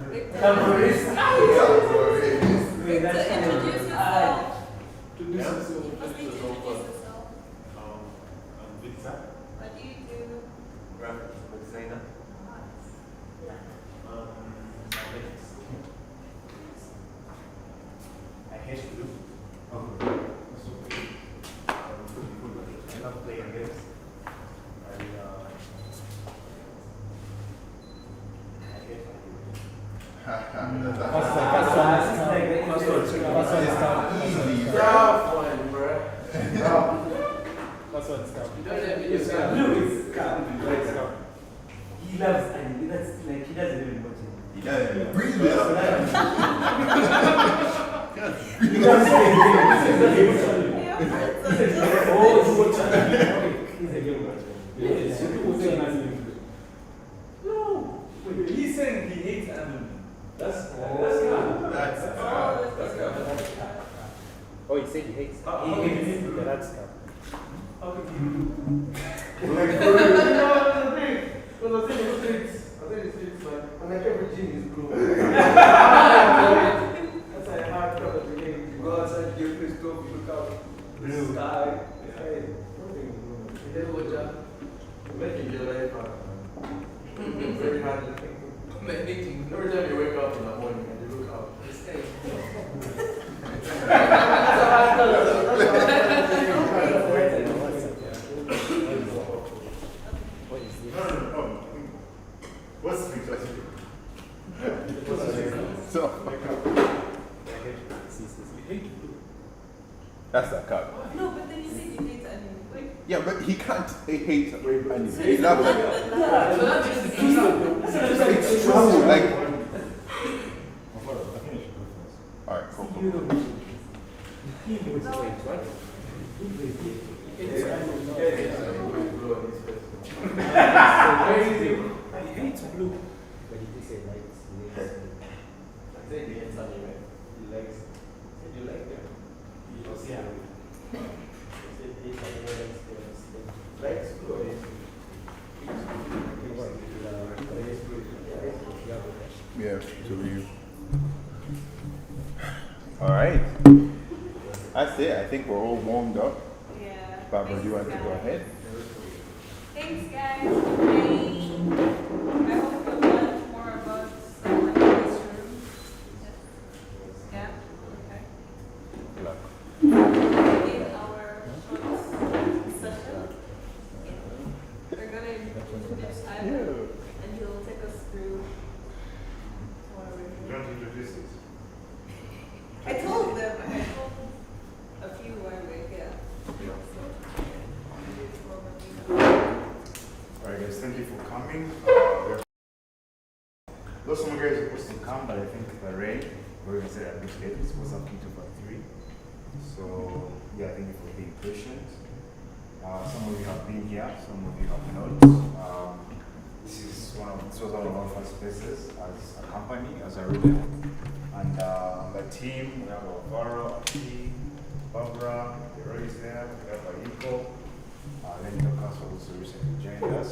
Wait, Victor, that's introduce yourself. Introduce yourself. You must introduce yourself. I'm Victor. What do you do? Graphic designer. I hate blue. Oh. I love playing games. And I hate That's That's what's up. You don't have It's video. blue is calm. He loves anime. That's like he doesn't even watch it. He doesn't breathe. He loves playing games. Oh, he watches anime. He's a game watcher. Yes, you do watch anime. No. Wait, he's saying he hates anime. That's That's Oh, he said he hates. How He can hates. you- Yeah, that's tough. how can you Like, no, the thing is streets. I think it's streets, like, and like every gym is blue. That's like hard to the beginning. You go outside, you play stove, you look out. The sky. Hey, everything is blue. You never watch out. Making your life hard. Very hard to think. Meditating. Every time you wake up in the morning and you look out. This guy. What is this? no. What's Victor? So, that's a cup. No, but then you said you hate anime. Wait. Yeah, but he can't hate anime. He loves it. So that's just the key. It's true. Like, alright, cool. He hates blue. But he did say lights. I think he hates anime. He likes. Said you like them. He was here. Said he hates anime. Likes blue. Or hates blue. Yeah, to you. Alright. That's it. I think we're all warmed up. Yeah. Barbara, do you want to Thanks, go guys. ahead? Thanks, guys. I hope you learned more about someone in this room. Yeah? Okay. Good luck. In our short session, we're going to introduce Ivan, and he'll take us through our review. Don't introduce it. I told them, a few while we're here. Alright guys, thank you for coming. Those some guys are supposed to come, but I think the rain, we're going to say a bit late, it's supposed to have kicked over 3. So yeah, thank you for being patient. Some of you have been here, some of you have not. This was one of our first places as a company, as a Arudem. And on the team, we have Alvaro, Aki, Barbara, Roy is there, we have Aiko, then Lucas also recently joined us.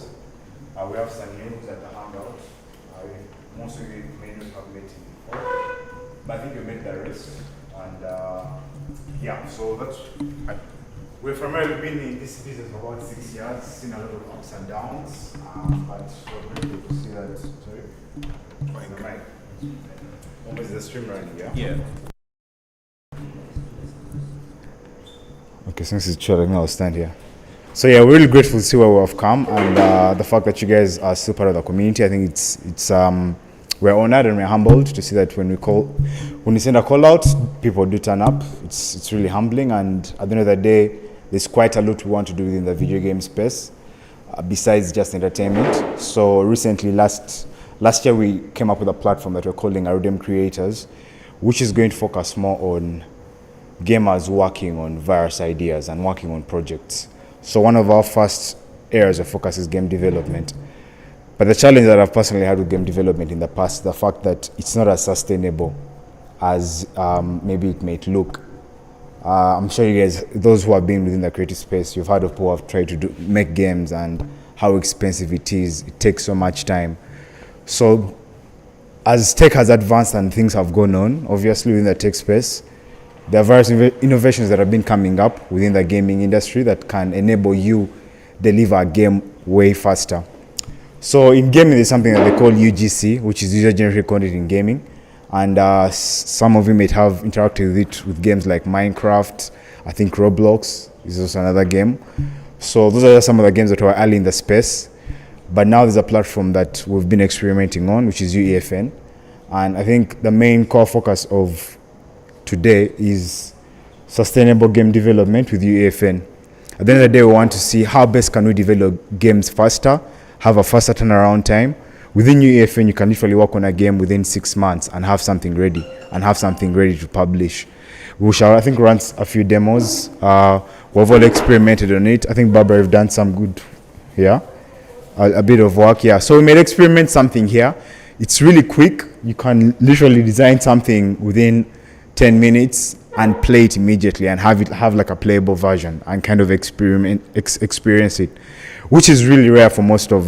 We have Sanyo who's at the hangout. Most of you may not have met him before, but I think you met the rest. And yeah, so that's. We've primarily been in this business for about 6 years, seen a lot of ups and downs, but we're grateful to see that. Sorry? Is the stream running, yeah? Yeah. Okay, since it's short, I'll stand here. So yeah, we're really grateful to see where we've come, and the fact that you guys are still part of the community. I think it's we're honored and we're humbled to see that when we send a call out, people do turn up. It's really humbling, and at the end of the day, there's quite a lot we want to do within the video game space, besides just entertainment. So recently, last year, we came up with a platform that we're calling Arudem Creators, which is going to focus more on gamers working on various ideas and working on projects. So one of our first areas of focus is game development. But the challenge that I've personally had with game development in the past, the fact that it's not as sustainable as maybe it might look. I'm sure you guys, those who have been within the creative space, you've heard of people who have tried to make games and how expensive it is. It takes so much time. So as tech has advanced and things have gone on, obviously within the tech space, there are various innovations that have been coming up within the gaming industry that can enable you deliver a game way faster. So in gaming, there's something that they call UGC, which is user-generated content in gaming. And some of you may have interacted with it with games like Minecraft. I think Roblox is also another game. So those are some of the games that were early in the space. But now there's a platform that we've been experimenting on, which is Uefn. And I think the main core focus of today is sustainable game development with Uefn. At the end of the day, we want to see how best can we develop games faster, have a faster turnaround time. Within Uefn, you can literally work on a game within 6 months and have something ready to publish. We shall, I think, run a few demos. We've all experimented on it. I think, Barbara, you've done some good here, a bit of work, yeah. So we made experiment something here. It's really quick. You can literally design something within 10 minutes and play it immediately and have like a playable version and kind of experience it, which is really rare for most of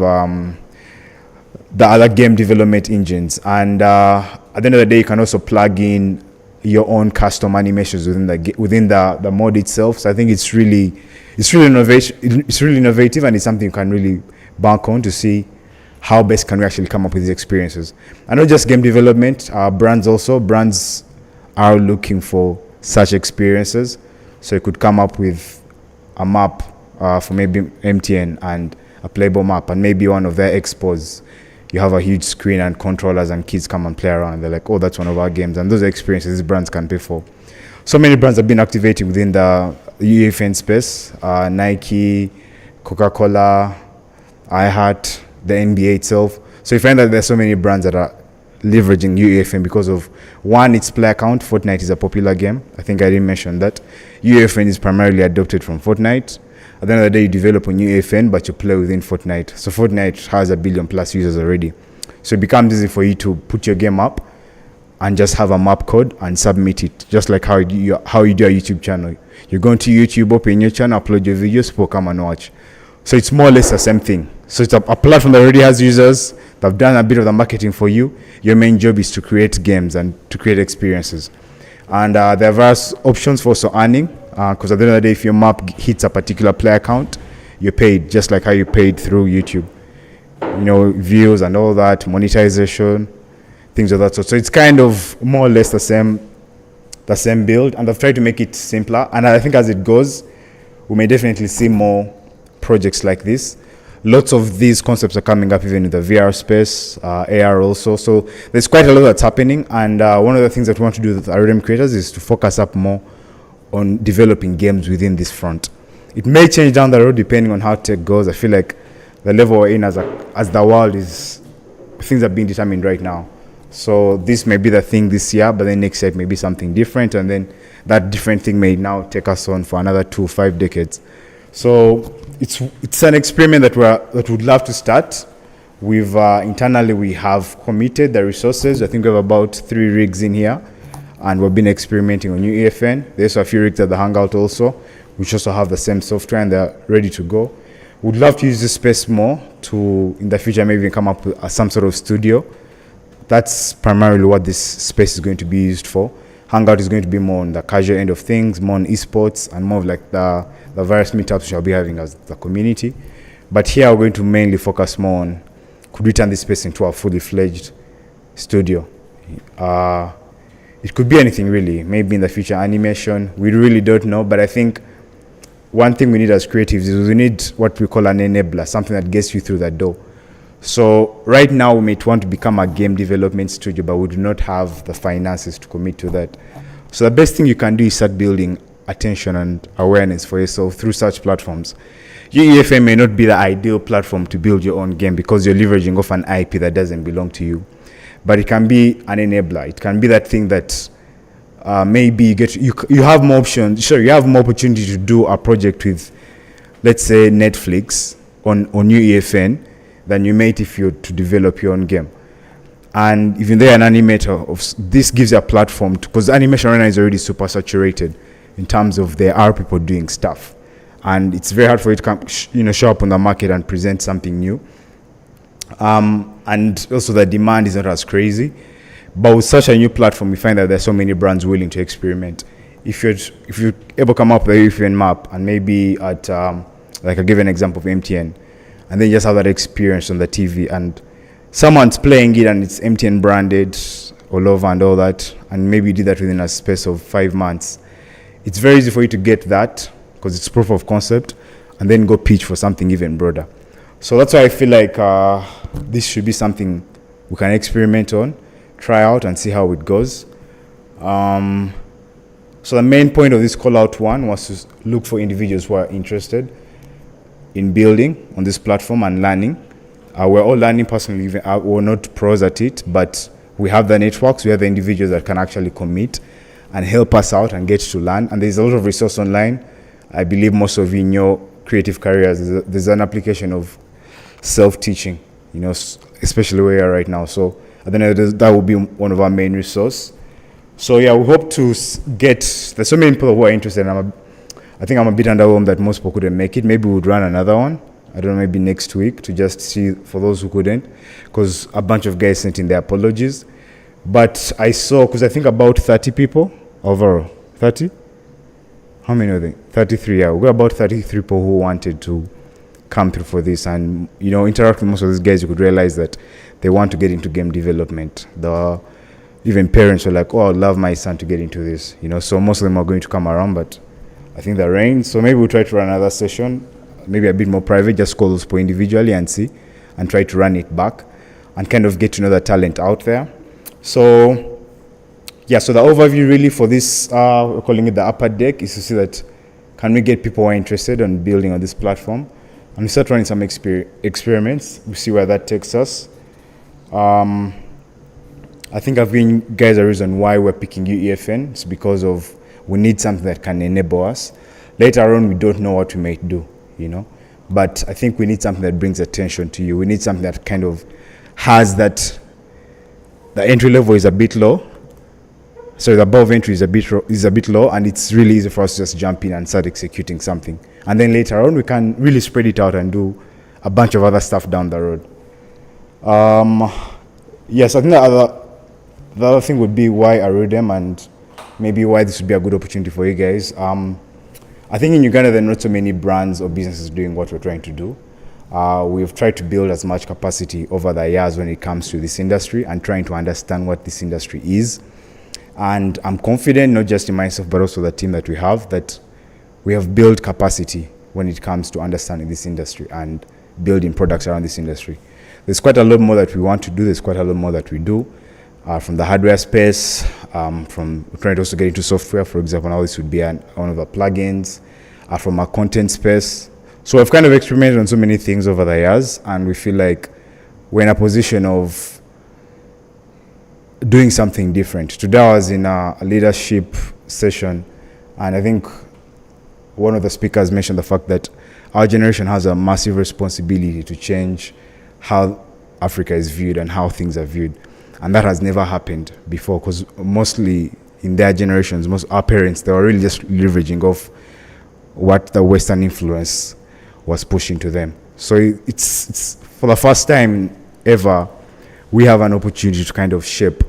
the other game development engines. And at the end of the day, you can also plug in your own custom animations within the mod itself. So I think it's really innovative, and it's something you can really bank on to see how best can we actually come up with these experiences. And not just game development, brands are looking for such experiences. So you could come up with a map for maybe MTN and a playable map, and maybe one of their expos, you have a huge screen and controllers and kids come and play around, and they're like, oh, that's one of our games. And those are experiences these brands can pay for. So many brands have been activating within the UEFN space. Nike, Coca-Cola, iHeart, the NBA itself. So you find that there's so many brands that are leveraging UEFN because of, one, its player count. Fortnite is a popular game. I think I didn't mention that. UEFN is primarily adopted from Fortnite. At the end of the day, you develop on UEFN, but you play within Fortnite. So Fortnite has 1 billion plus users already. So it becomes easy for you to put your game up and just have a map code and submit it, just like how you do a YouTube channel. You go into YouTube, open your channel, upload your videos, people come and watch. So it's more or less the same thing. So it's a platform that already has users that have done a bit of the marketing for you. Your main job is to create games and to create experiences. And there are various options for also earning, because at the end of the day, if your map hits a particular player count, you're paid just like how you paid through YouTube. You know, views and all that, monetization, things of that sort. So it's kind of more or less the same build, and I've tried to make it simpler. And I think as it goes, we may definitely see more projects like this. Lots of these concepts are coming up even in the VR space, AR also. So there's quite a lot that's happening. And one of the things that we want to do with Arudem Creators is to focus up more on developing games within this front. It may change down the road depending on how tech goes. I feel like the level we're in as the world is, things are being determined right now. So this may be the thing this year, but then next year it may be something different, and then that different thing may now take us on for another 2-5 decades. So it's an experiment that we'd love to start. We've internally we have committed the resources. I think we have about 3 rigs in here, and we've been experimenting on UEFN. There's a few rigs at the Hangout also, which also have the same software, and they're ready to go. We'd love to use this space more to, in the future, maybe come up with some sort of studio. That's primarily what this space is going to be used for. Hangout is going to be more on the casual end of things, more on esports, and more of like the various meetups we shall be having as the community. But here we're going to mainly focus more on, could we turn this space into a fully fledged studio? It could be anything really, maybe in the future animation, we really don't know, but I think one thing we need as creatives is we need what we call an enabler, something that gets you through that door. So right now we might want to become a game development studio, but we do not have the finances to commit to that. So the best thing you can do is start building attention and awareness for yourself through such platforms. UEFN may not be the ideal platform to build your own game because you're leveraging off an IP that doesn't belong to you. But it can be an enabler. It can be that thing that maybe you have more options. Sure, you have more opportunity to do a project with, let's say, Netflix on UEFN than you might if you're to develop your own game. And even though an animator, this gives you a platform, because animation right now is already super saturated. in terms of there are people doing stuff. And it's very hard for you to come, show up on the market and present something new. And also the demand is not as crazy. But with such a new platform, we find that there's so many brands willing to experiment. If you ever come up with a Uefn map and maybe at, like I give an example of MTN, and then just have that experience on the TV and someone's playing it and it's MTN branded all over and all that, and maybe you did that within a space of 5 months, it's very easy for you to get that because it's proof of concept and then go pitch for something even broader. So that's why I feel like this should be something we can experiment on, try out and see how it goes. So the main point of this call out one was to look for individuals who are interested in building on this platform and learning. We're all learning personally, we're not pros at it, but we have the networks, we have the individuals that can actually commit and help us out and get to learn. And there's a lot of resource online. I believe most of you in your creative careers, there's an application of self-teaching, especially where you are right now. So I don't know, that will be one of our main resources. So yeah, we hope to there's so many people who are interested. I think I'm a bit underwhelmed that most people couldn't make it. Maybe we'd run another one. I don't know, maybe next week to just see for those who couldn't, because a bunch of guys sent in their apologies. But I saw, because I think about 30 people overall. 30? How many are they? 33, yeah. We got about 33 people who wanted to come through for this and, interact with most of these guys. You could realize that they want to get into game development. Even parents were like, oh, I'd love my son to get into this. So most of them are going to come around, but I think that rains. So maybe we'll try to run another session, maybe a bit more private, just call those people individually and see, and try to run it back and kind of get to know the talent out there. So yeah, so the overview really for this, we're calling it the upper deck, is to see that can we get people who are interested in building on this platform, and we start running some experiments. We see where that takes us. I think I've given you guys a reason why we're picking Uefn. It's because of we need something that can enable us. Later on, we don't know what we might do, but I think we need something that brings attention to you. We need something that kind of has that, the entry level is a bit low. So the above entry is a bit low, and it's really easy for us to just jump in and start executing something. And then later on, we can really spread it out and do a bunch of other stuff down the road. Yes, I think the other thing would be why Arudem, and maybe why this would be a good opportunity for you guys. I think in Uganda there are not so many brands or businesses doing what we're trying to do. We've tried to build as much capacity over the years when it comes to this industry and trying to understand what this industry is. And I'm confident, not just in myself, but also the team that we have built capacity when it comes to understanding this industry and building products around this industry. There's quite a lot more that we want to do. There's quite a lot more that we do. From the hardware space, from trying to also get into software, for example, now this would be one of the plugins, from our content space. So we've kind of experimented on so many things over the years, and we feel like we're in a position of doing something different. Today I was in a leadership session, and I think one of the speakers mentioned the fact that our generation has a massive responsibility to change how Africa is viewed and how things are viewed. And that has never happened before, because mostly in their generations, our parents, they were really just leveraging off what the Western influence was pushing to them. So it's for the first time ever, we have an opportunity to kind of shape.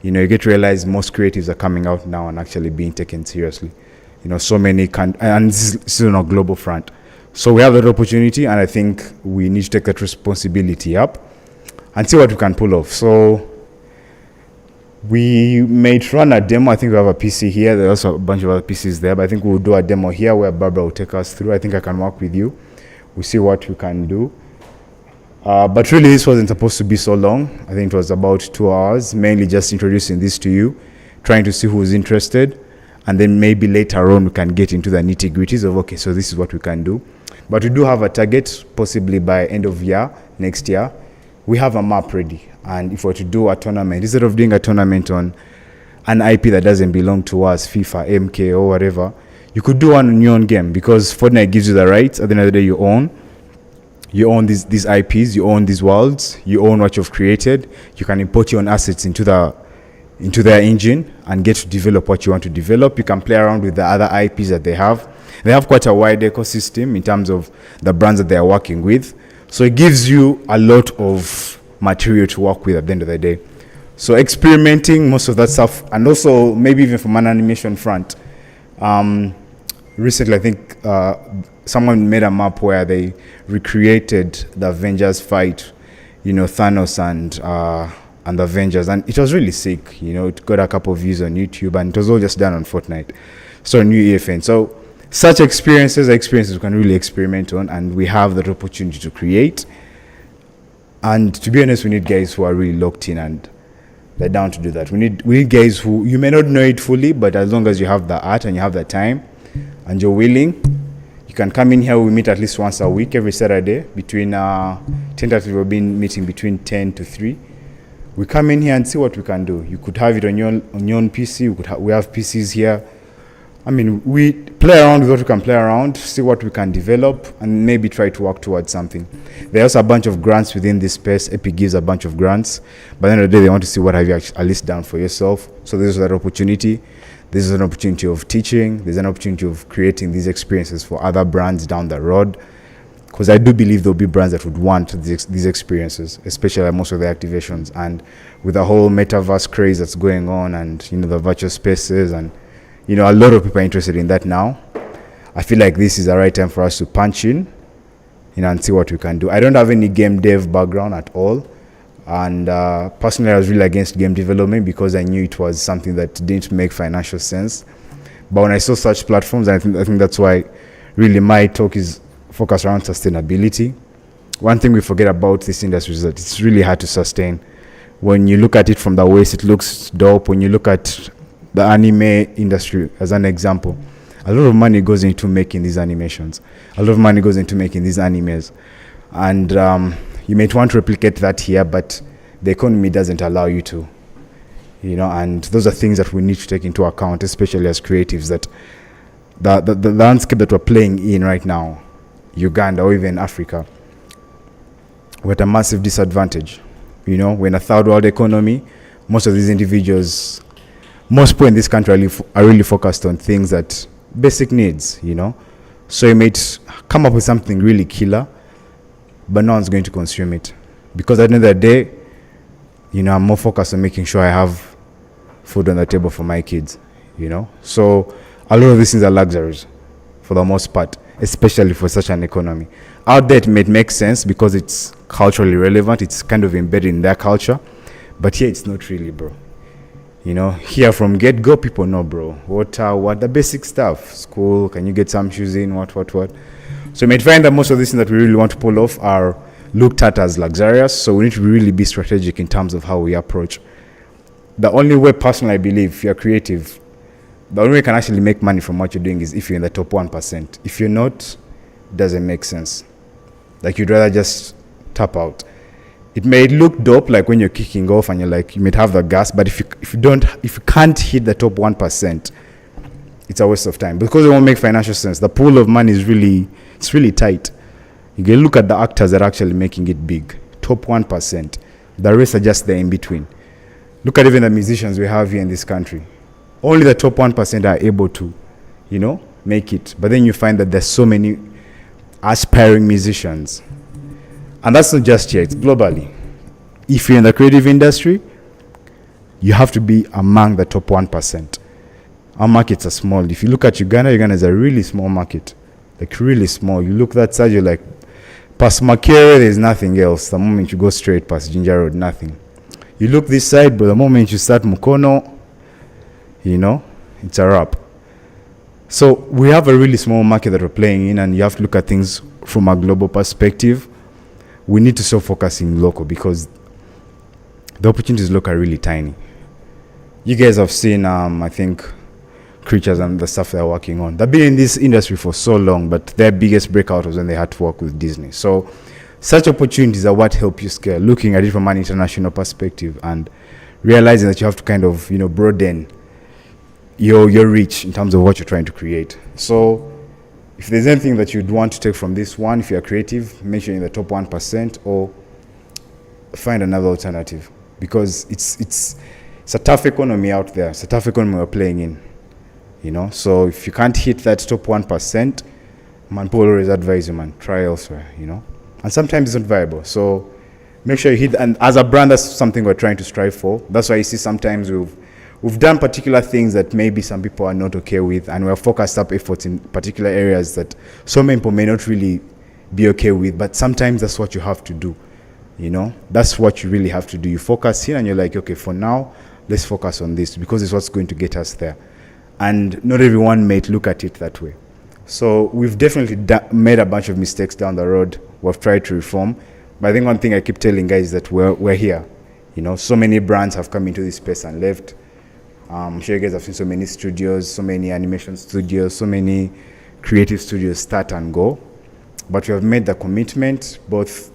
You get to realize most creatives are coming out now and actually being taken seriously. So many and this is on a global front. So we have that opportunity, and I think we need to take that responsibility up and see what we can pull off. So we may run a demo. I think we have a PC here. There's also a bunch of other PCs there, but I think we'll do a demo here where Barbara will take us through. I think I can work with you. We'll see what we can do. But really, this wasn't supposed to be so long. I think it was about 2 hours, mainly just introducing this to you, trying to see who's interested, and then maybe later on we can get into the nitty-gritties of, okay, so this is what we can do. But we do have a target, possibly by end of year, next year. We have a map ready, and if we're to do a tournament, instead of doing a tournament on an IP that doesn't belong to us, FIFA, MK, or whatever, you could do one on your own game, because Fortnite gives you the rights. At the end of the day, you own these IPs, you own these worlds, you own what you've created. You can import your own assets into the into their engine and get to develop what you want to develop. You can play around with the other IPs that they have. They have quite a wide ecosystem in terms of the brands that they are working with. So it gives you a lot of material to work with at the end of the day. So experimenting most of that stuff, and also maybe even from an animation front. Recently, I think someone made a map where they recreated the Avengers fight, Thanos and the Avengers, and it was really sick. It got a couple of views on YouTube, and it was all just done on Fortnite. So new Uefn. So such experiences we can really experiment on, and we have that opportunity to create. And to be honest, we need guys who are really locked in and they're down to do that. We need guys who, you may not know it fully, but as long as you have the art and you have the time and you're willing, you can come in here. We meet at least once a week, every Saturday between 10:30. We've been meeting between 10 to 3. We come in here and see what we can do. You could have it on your own PC. We have PCs here. I mean, we play around with what we can play around, see what we can develop, and maybe try to work towards something. There's also a bunch of grants within this space. Epic gives a bunch of grants. By the end of the day, they want to see what have you at least done for yourself. So there's that opportunity. This is an opportunity of teaching. There's an opportunity of creating these experiences for other brands down the road. Because I do believe there'll be brands that would want these experiences, especially most of the activations. And with the whole metaverse craze that's going on, and the virtual spaces, and a lot of people are interested in that now. I feel like this is the right time for us to punch in, and see what we can do. I don't have any game dev background at all. And personally, I was really against game development because I knew it was something that didn't make financial sense. But when I saw such platforms, I think that's why really my talk is focused around sustainability. One thing we forget about this industry is that it's really hard to sustain. When you look at it from the waist, it looks dope. When you look at the anime industry as an example, a lot of money goes into making these animations. A lot of money goes into making these animes. And you may want to replicate that here, but the economy doesn't allow you to. And those are things that we need to take into account, especially as creatives, that the landscape that we're playing in right now, Uganda or even Africa, we're at a massive disadvantage. We're in a third world economy. Most of these individuals, most people in this country are really focused on things that basic needs, So you might come up with something really killer, but no one's going to consume it. Because at the end of the day, I'm more focused on making sure I have food on the table for my kids, So a lot of these things are luxuries for the most part, especially for such an economy. Out there, it may make sense because it's culturally relevant. It's kind of embedded in their culture. But here, it's not really, bro. Here from get-go, people know, bro. Water, what the basic stuff. School, can you get some shoes in, what. So you might find that most of these things that we really want to pull off are looked at as luxurious. So we need to really be strategic in terms of how we approach. The only way, personally, I believe, if you're creative, the only way you can actually make money from what you're doing is if you're in the top 1%. If you're not, it doesn't make sense. Like, you'd rather just tap out. It may look dope, like when you're kicking off and you might have the gas, but if you can't hit the top 1%, it's a waste of time because it won't make financial sense. The pool of money is really tight. You can look at the actors that are actually making it big, top 1%. The rest are just there in between. Look at even the musicians we have here in this country. Only the top 1% are able to, make it. But then you find that there's so many aspiring musicians. And that's not just here, it's globally. If you're in the creative industry, you have to be among the top 1%. Our markets are small. If you look at Uganda is a really small market. Like, really small. You look that side, you're like, past Makere, there's nothing else. The moment you go straight past Ginger Road, nothing. You look this side, but the moment you start Mukono, it's a wrap. So we have a really small market that we're playing in, and you have to look at things from a global perspective. We need to start focusing local because the opportunities look are really tiny. You guys have seen, I think, Creators and the stuff they're working on. They've been in this industry for so long, but their biggest breakout was when they had to work with Disney. So such opportunities are what help you scale, looking at it from an international perspective and realizing that you have to kind of, broaden your reach in terms of what you're trying to create. So if there's anything that you'd want to take from this one, if you're creative, make sure you're in the top 1% or find another alternative, because it's a tough economy out there. It's a tough economy we're playing in, you know. So if you can't hit that top 1%, man, people always advise you, man, try elsewhere, you know. And sometimes it's not viable. So make sure you hit. And as a brand, that's something we're trying to strive for. That's why you see sometimes we've done particular things that maybe some people are not okay with, and we're focused up efforts in particular areas that so many people may not really be okay with. But sometimes that's what you have to do. You know, that's what you really have to do. You focus here and you're like, okay, for now, let's focus on this because it's what's going to get us there. And not everyone may look at it that way. So we've definitely made a bunch of mistakes down the road. We've tried to reform. But I think one thing I keep telling guys is that we're here. You know, so many brands have come into this space and left. I'm sure you guys have seen so many studios, so many animation studios, so many creative studios start and go. But we have made the commitment, both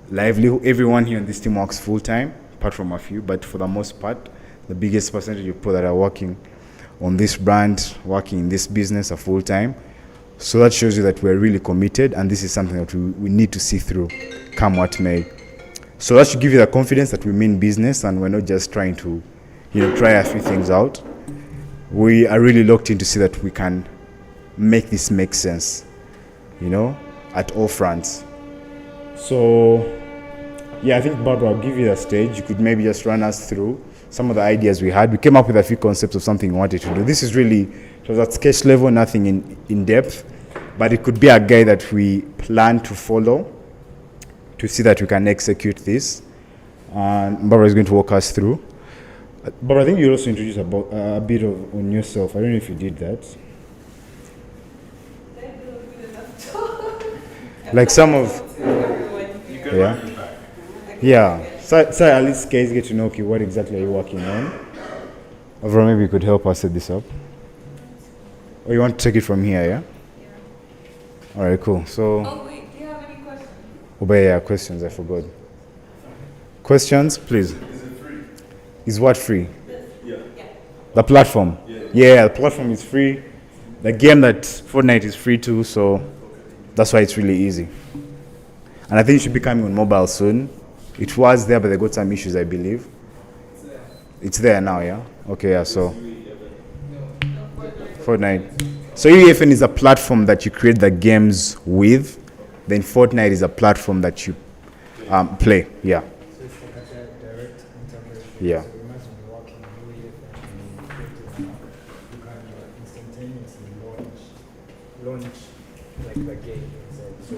livelihood. Everyone here in this team works full time, apart from a few, but for the most part, the biggest percentage of people that are working on this brand, working in this business are full time. So that shows you that we're really committed, and this is something that we need to see through, come what may. So that should give you the confidence that we mean business, and we're not just trying to, try a few things out. We are really locked in to see that we can make this make sense, at all fronts. So, yeah, I think, Barbara, I'll give you the stage. You could maybe just run us through some of the ideas we had. We came up with a few concepts of something we wanted to do. This is really, it was at sketch level, nothing in depth, but it could be a guide that we plan to follow to see that we can execute this. And Barbara is going to walk us through. Barbara, I think you also introduced a bit on yourself. I don't know if you did that. Like some of, yeah. So at least guys get to know, okay, what exactly are you working on? Or maybe you could help us set this up. Or you want to take it from here, yeah? All right, cool. So. Oh wait, do you have any questions? Oh, but yeah, questions. I forgot. Questions, please. Is it free? Is what free? Yeah. The platform. Yeah, the platform is free. The game that Fortnite is free too, so that's why it's really easy. And I think it should be coming on mobile soon. It was there, but they got some issues, I believe. It's there now, yeah? Okay, yeah, so. Fortnite. So Uefn is a platform that you create the games with. Then Fortnite is a platform that you play, yeah. So it's like a direct integration. Yeah. So imagine you're working on Uefn and you can instantaneously launch like the game inside. So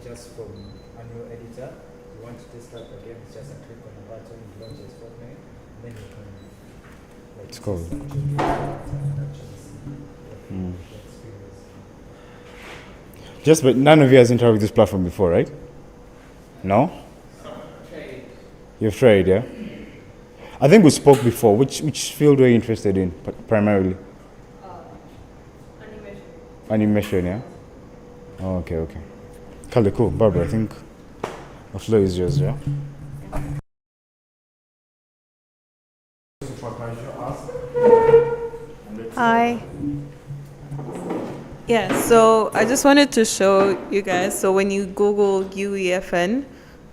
just from a new editor, you want to test out the game, it's just a click on a button, it launches Fortnite, and then you can like It's cool. Just, but none of you has interacted with this platform before, right? No? You've tried, yeah? I think we spoke before. Which field were you interested in, primarily? Animation. Animation, yeah? Oh, okay. Kale, cool. Barbara, I think the floor is yours, yeah? Hi. Yeah, so I just wanted to show you guys. So when you Google Uefn,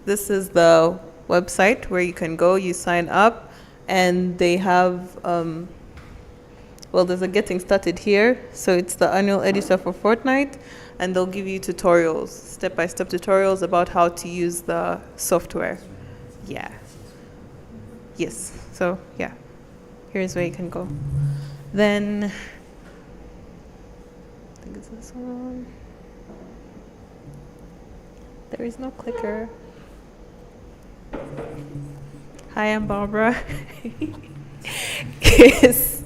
this is the website where you can go, you sign up, and they have, there's a getting started here. So it's the annual editor for Fortnite, and they'll give you tutorials, step-by-step tutorials about how to use the software. Yeah. Yes, so yeah, here's where you can go. Then, I think it's this one. There is no clicker. Hi, I'm Barbara. Yes.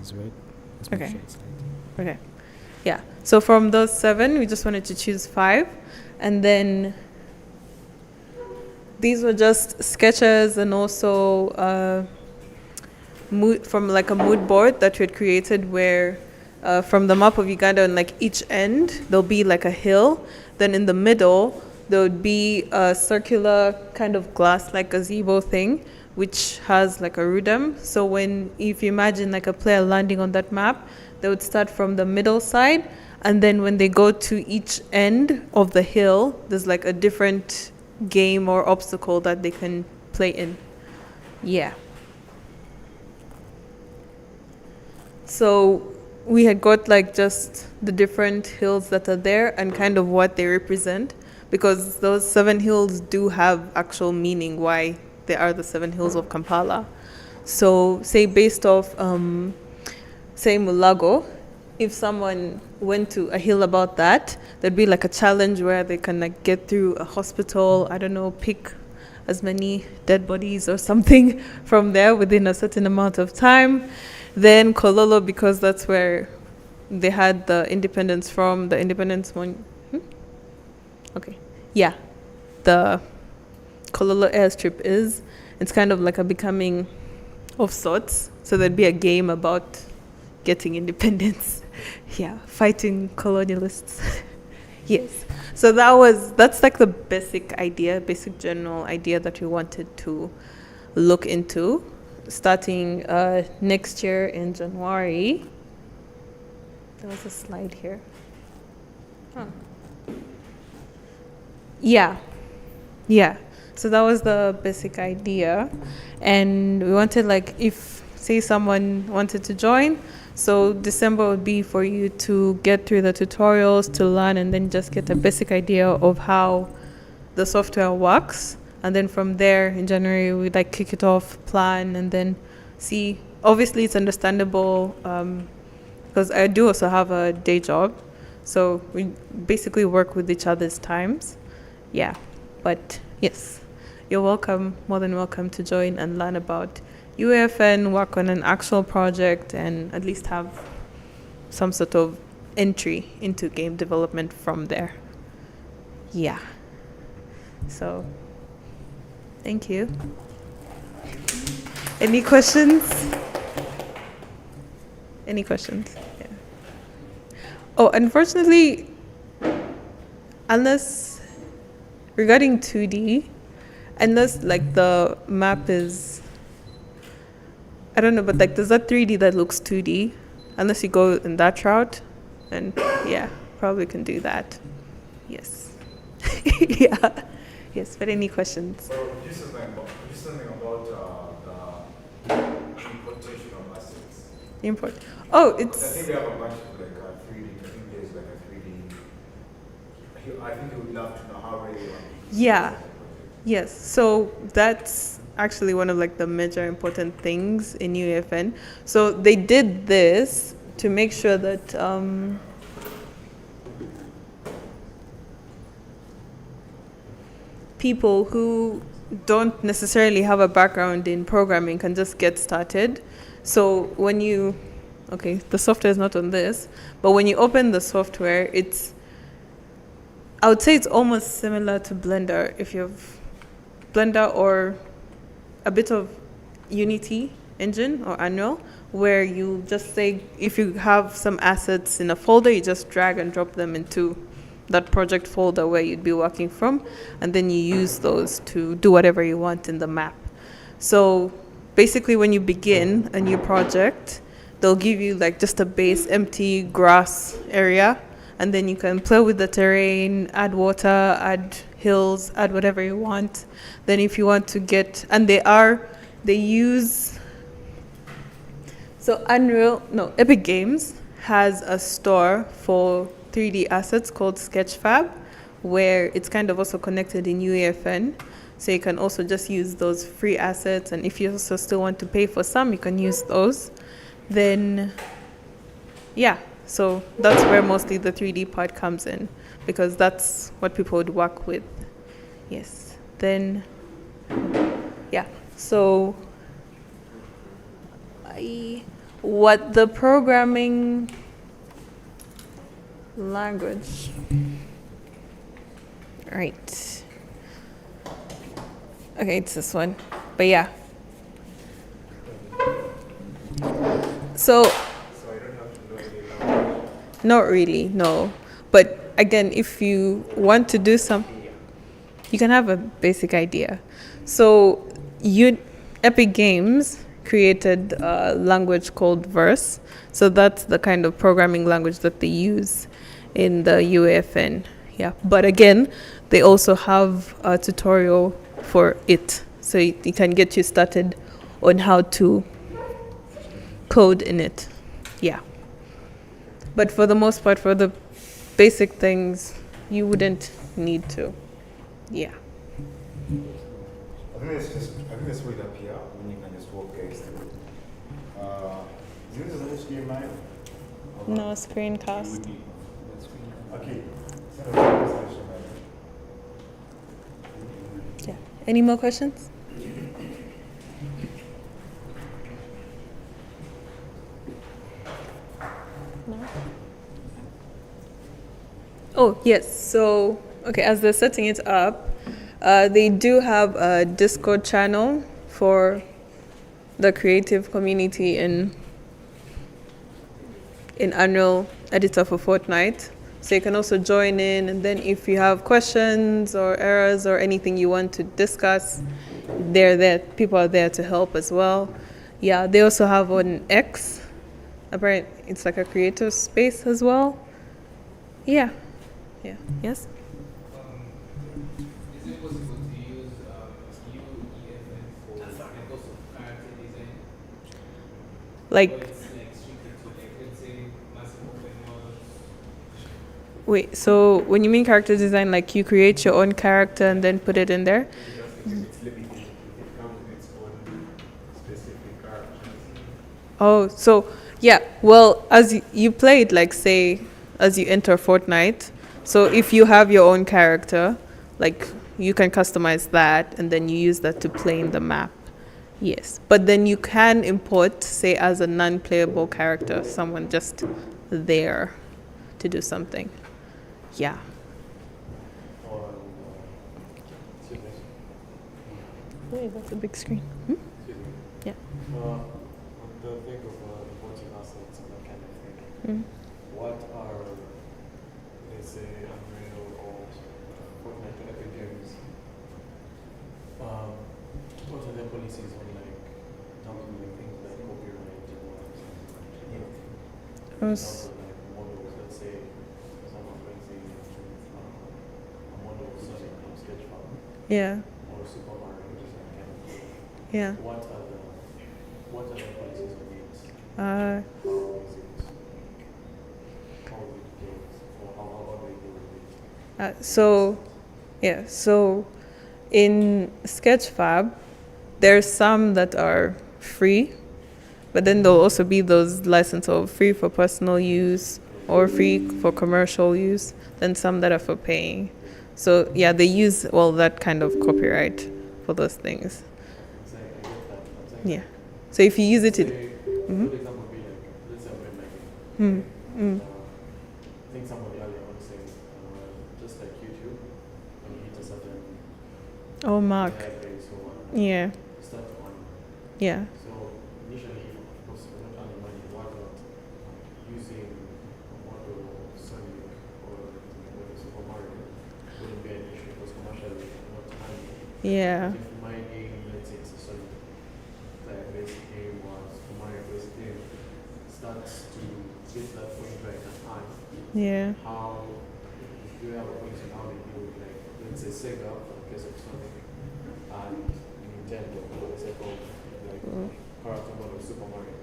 is, right? Let's Okay. make sure it's light. Okay. Yeah. So from those 7, we just wanted to choose 5. And then these were just sketches and also from like a mood board that we had created where from the map of Uganda on like each end, there'll be like a hill. Then in the middle, there would be a circular kind of glass like gazebo thing, which has like a Arudem. So if you imagine like a player landing on that map, they would start from the middle side. And then when they go to each end of the hill, there's like a different game or obstacle that they can play in. Yeah. So we had got like just the different hills that are there and kind of what they represent, because those 7 hills do have actual meaning why they are the 7 hills of Kampala. So say based off, say Mulago, if someone went to a hill about that, there'd be like a challenge where they can like get through a hospital, I don't know, pick as many dead bodies or something from there within a certain amount of time. Then Kololo, because that's where they had the independence from, the independence one. Okay. Yeah. The Kololo airstrip is. It's kind of like a becoming of sorts. So there'd be a game about getting independence. Yeah. Fighting colonialists. Yes. So that's like the basic general idea that we wanted to look into. Starting next year in January. There was a slide here. Huh. Yeah. So that was the basic idea. And we wanted like, if say someone wanted to join, so December would be for you to get through the tutorials, to learn, and then just get a basic idea of how the software works. And then from there, in January, we like kick it off, plan, and then see. Obviously, it's understandable because I do also have a day job. So we basically work with each other's times. Yeah. But yes, you're welcome, more than welcome to join and learn about Uefn, work on an actual project, and at least have some sort of entry into game development from there. Yeah. So... thank you. Any questions? Any questions? Yeah. Oh, unfortunately, unless regarding 2D, unless like the map is, I don't know, but like there's that 3D that looks 2D, unless you go in that route, and yeah, probably can do that. Yes. Yeah. Yes, but any questions? So just something about the importation of assets. Import. Oh, I it's... think we have a bunch of like 3D. I think there's like a 3D. I think you would love to know how ready you are. Yeah. Yes. So that's actually one of like the major important things in Uefn. So they did this to make sure that people who don't necessarily have a background in programming can just get started. So when you, okay, the software is not on this, but when you open the software, I would say it's almost similar to Blender. If you have Blender or a bit of Unity engine or Unreal, where you just say, if you have some assets in a folder, you just drag and drop them into that project folder where you'd be working from, and then you use those to do whatever you want in the map. So basically when you begin a new project, they'll give you like just a base empty grass area, and then you can play with the terrain, add water, add hills, add whatever you want. Then if you want to get, and they use, so Epic Games has a store for 3D assets called Sketchfab, where it's kind of also connected in Uefn. So you can also just use those free assets, and if you also still want to pay for some, you can use those. Then, yeah, so that's where mostly the 3D part comes in, because that's what people would work with. Yes. Then, yeah, so what the programming language. Right. Okay, it's this one. But yeah. So not really, no. But again, if you want to do something, you can have a basic idea. So Epic Games created a language called Verse. So that's the kind of programming language that they use in the Uefn. Yeah. But again, they also have a tutorial for it. So it can get you started on how to code in it. Yeah. But for the most part, for the basic things, you wouldn't need to. Yeah. I think it's right up here when you can just walk guys through. Is this a screen live? No screencast. Okay. Yeah. Any more questions? No. Oh, yes. So, okay, as they're setting it up, they do have a Discord channel for the creative community in Unreal Editor for Fortnite. So you can also join in, and then if you have questions or errors or anything you want to discuss, they're there. People are there to help as well. Yeah, they also have on X. Apparently, it's like a creative space as well. Yeah. Yeah. Yes? Is it possible to use Uefn for and also character design? Like, Or it's like strictly to like, let's say, massive open world? wait, so when you mean character design, like you create your own character and then put it in there? It's limited. It comes with its own specific characters. Oh, so yeah. Well, as you play it, like say, as you enter Fortnite. So if you have your own character, like you can customize that, and then you use that to play in the map. Yes, but then you can import, say, as a non-playable character, someone just there to do something. Yeah. Wait, that's a big screen. Yeah. On the thing of importing assets and that kind of thing, what are, let's say, Unreal or Fortnite or Epic Games, what are their policies on like handling things like copyright and for example, like models, let's say someone brings in a model of Sonic from Sketchfab Yeah. or Super Mario, just that kind of thing. Yeah. What are the policies on it? Uh, How is it? How is it built? Or how do we deal with it? So in Sketchfab, there's some that are free, but then there'll also be those licenses of free for personal use or free for commercial use, then some that are for paying. So yeah, they use that kind of copyright for those things. Yeah. So if you use it, Good example would be like, let's say I'm making. I think somebody earlier on saying, just like YouTube, when you hit a certain Oh, mark. database or Yeah. you start to earn. Yeah. So initially, of course, we're not earning money. Why not using a model of Sonic or Super Mario wouldn't be an issue because commercially not earning. Yeah. If my game, let's say it's a Sonic like basic game or Super Mario basic game, starts to get to that point where I can earn. Yeah. How do you have a point in how they deal with like, let's say Sega for the case of Sonic and Nintendo for the sake of like character model of Super Mario?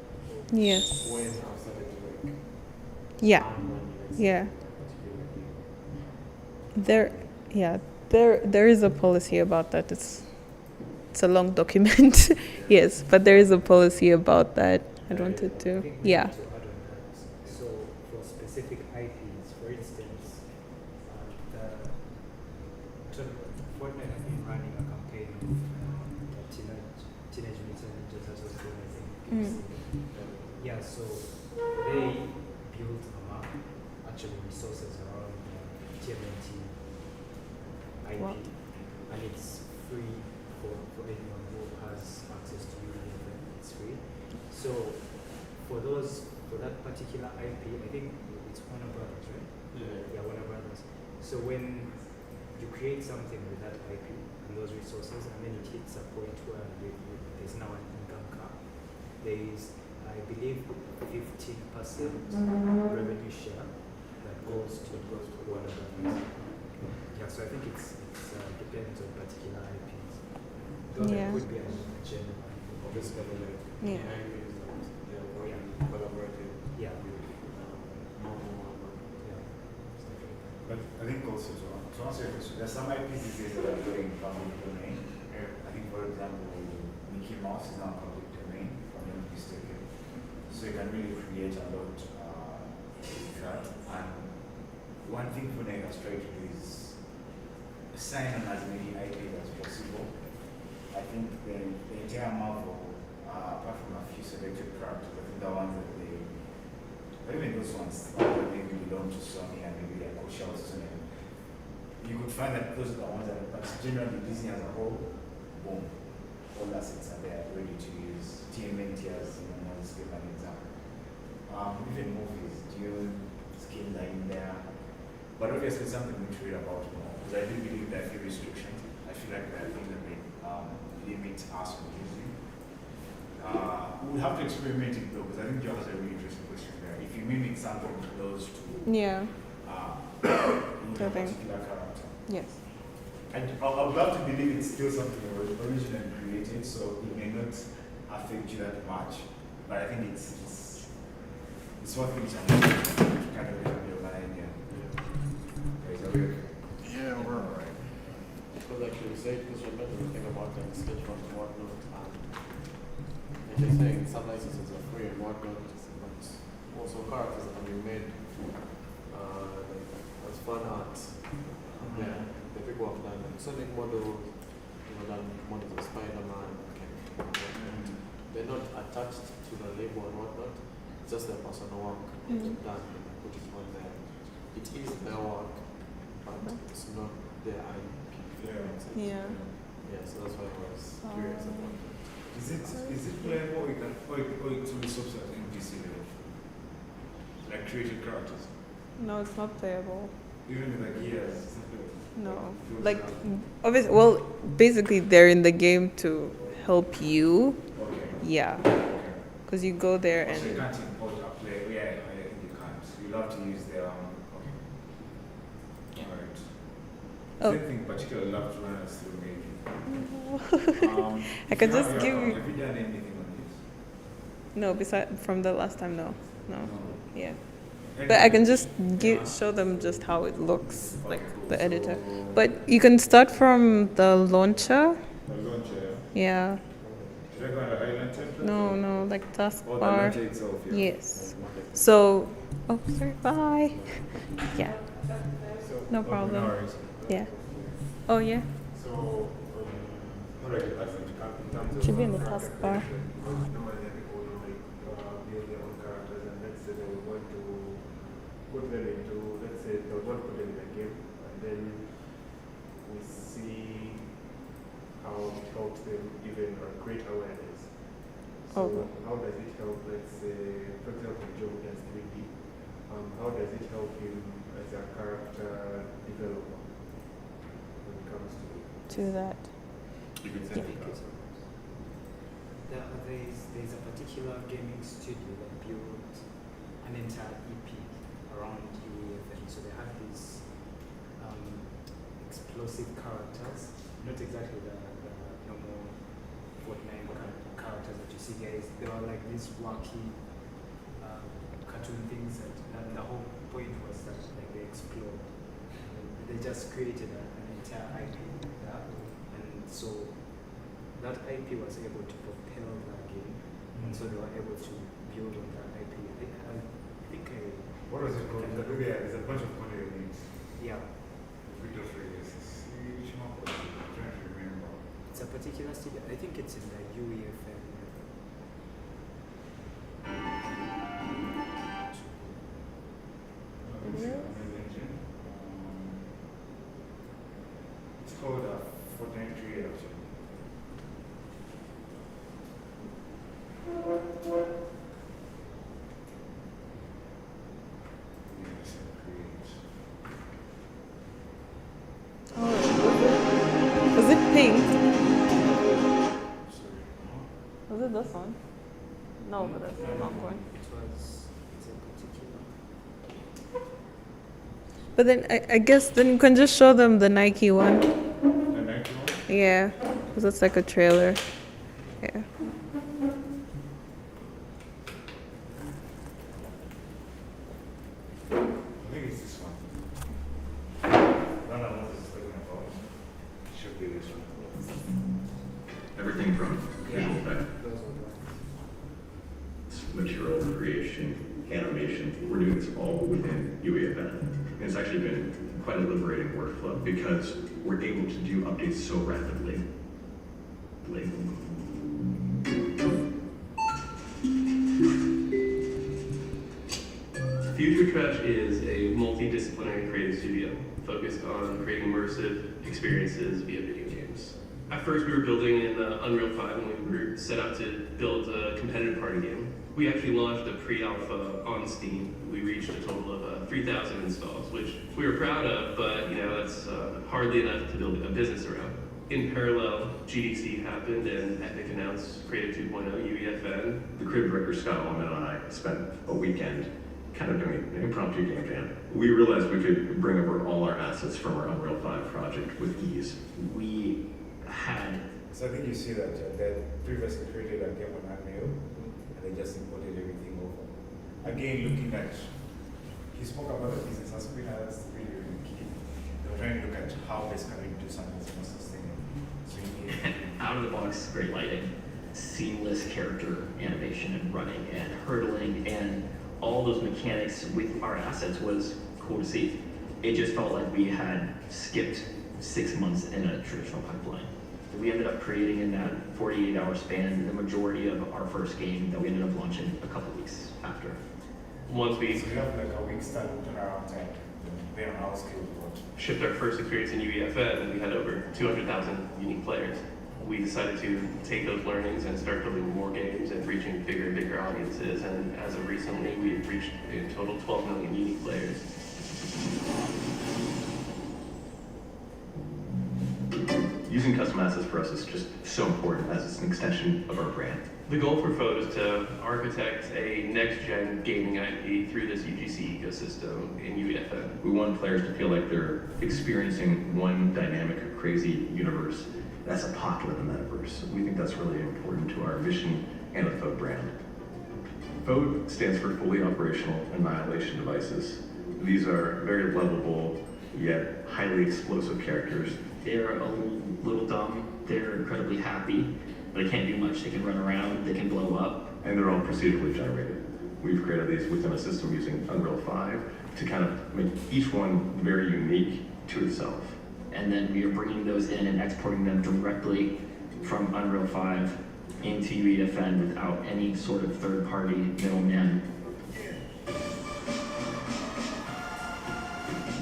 Yes. When I've started to like Yeah. earn money, let's say, Yeah. for that particular game. There is a policy about that. It's a long document. Yes, but there is a policy about that. I wanted to. Yeah. So for specific IPs, for instance, Fortnite has been running a campaign with Teenage Mutant Ninja Turtles game, I think. Yeah, so they built a map, actually resources around TMNT IP, Wow. and it's free for anyone who has access to Uefn. It's free. So for that particular IP, I think it's Warner Brothers, right? Yeah, Warner Brothers. So when you create something with that IP and those resources, and then it hits a point where there's now an income cap, there is, I believe, 15% revenue share that goes to Warner Brothers. Yeah, so I think it depends on particular IPs. Though Yeah. there could be a general. Obviously, like, Yeah. they're working collaborative. Yeah. But I think also to answer your question, there's some IPs these days that are going public domain. I think, for example, Mickey Mouse is now public domain, if I'm not mistaken. So you can really create a lot with that. And one thing Fortnite has tried to do is sign on as many IPs as possible. I think the entire Marvel, apart from a few selected characters, I think the ones that even those ones that maybe belong to Sony and maybe like Osha or something, you could find that those are the ones that, but generally Disney as a whole, boom, all assets are there ready to use. TMNT as let's give an example. Even movies, Dune, skins are in there. But obviously it's something we need to read about more, because I do believe there are a few restrictions. I feel like there are things that may limit us from using. We'll have to experiment it though, because I think John has a really interesting question there. If you mimic something close to Yeah. a Okay. particular character. Yes. I would love to believe it's still something originally created, so it may not affect you that much. But I think it's worth it to kind of have your idea. Yeah, we're alright. Because like you said, because you're not the thing about the sketch from whatnot, and like you're saying, some licenses are free and whatnot, but also characters that can be made like, as fun art. Yeah, the people have done like Sonic models, done models of Spider-Man, they're not attached to the label and whatnot, it's just their personal work they've done and they put it on there. It is their work, but it's not their IP. Yeah. Yeah, so that's why I was curious about it. Is it playable or it's only subset at NPC level? Like created characters? No, it's not playable. Even with like years, it's not playable. No. Like, obviously, well, basically, they're in the game to help you. Okay. Yeah. Because you go there So you and. can't import a player. Yeah, I think you can't. You'll have to use their own. Okay. Alright. Oh. Same thing, particularly love to run us through maybe. I can just give you. Have you done anything on this? No, beside from the last time, no. No. Yeah. Anything? But I can just show them just how it looks, like the editor. But you can start from the launcher. The launcher. Yeah. Should I go on the island template? No, like Oh, the taskbar. launcher itself, yeah. Yes. So, oh, sorry, bye. Yeah. No Okay, problem. no worries. Yeah. Oh, yeah. So, how do I get that in terms of Should be in the character taskbar. creation? Normally people will like build their own characters, and let's say they would want to put them into, let's say they would want to put them in a game, and then we see how it helps them even create awareness. So how does it help, let's say, for example, Joe does 3D, how does it help him as a character developer when it comes to that? You can send it There's a particular gaming studio that built an entire EP around Uefn. So they had these explosive characters, not exactly the normal Fortnite characters that you see, guys. They were like these wacky cartoon things, and the whole point was that like they explode. They just created an entire IP, and so that IP was able to propel that game, and so they were able to build on that IP. I think what was it called? There's a bunch of content names. Yeah. Which one was it? I'm trying to remember. It's a particular studio. I think it's in the Uefn. Fortnite 3 actually. Was it pink? Was it this one? No, but that's not one. But then I guess then you can just show them the Nike one. The Nike one? Yeah, because it's like a trailer. Yeah. I think it's this one. No, this is looking at both. Should be this one. Everything from visual effect, material creation, animation, we're doing this all within Uefn. And it's actually been quite a liberating workflow because we're able to do updates so rapidly. Future Trash is a multidisciplinary creative studio focused on creating immersive experiences via video games. At first, we were building in Unreal 5 and we were set out to build a competitive party game. We actually launched a pre-alpha on Steam. We reached a total of 3,000 installs, which we were proud of, but that's hardly enough to build a business around. In parallel, GDC happened and Epic announced Creative 2.0 Uefn. The creative director Scott Allman and I spent a weekend kind of doing an impromptu game jam. We realized we could bring over all our assets from our Unreal 5 project with ease. We had... So I think you see that they previously created a game on Unreal and they just imported everything over. Again, looking at, he spoke about the business aspect, and that's really, really key. They were trying to look at how best can we do something that's more sustainable. So you need out of the box, great lighting, seamless character animation and running and hurdling, and all those mechanics with our assets was cool to see. It just felt like we had skipped 6 months in a traditional pipeline. We ended up creating in that 48-hour span the majority of our first game that we ended up launching a couple weeks after. So we have like a week's time turnaround time. They're on our scale to watch. Shipped our first experience in Uefn and we had over 200,000 unique players. We decided to take those learnings and start building more games and reaching bigger and bigger audiences. And as of recently, we've reached in total 12 million unique players. Using custom assets for us is just so important as it's an extension of our brand. The goal for Fote is to architect a next-gen gaming IP through this UGC ecosystem in Uefn. We want players to feel like they're experiencing one dynamic, crazy universe that's a pocket of the metaverse. We think that's really important to our mission and the Fote brand. Fote stands for Fully Operational Annihilation Devices. These are very lovable, yet highly explosive characters. They're a little dumb, they're incredibly happy, but they can't do much. They can run around, they can blow up. And they're all procedurally generated. We've created these within a system using Unreal 5 to kind of make each one very unique to itself. And then we are bringing those in and exporting them directly from Unreal 5 into Uefn without any sort of third-party middleman.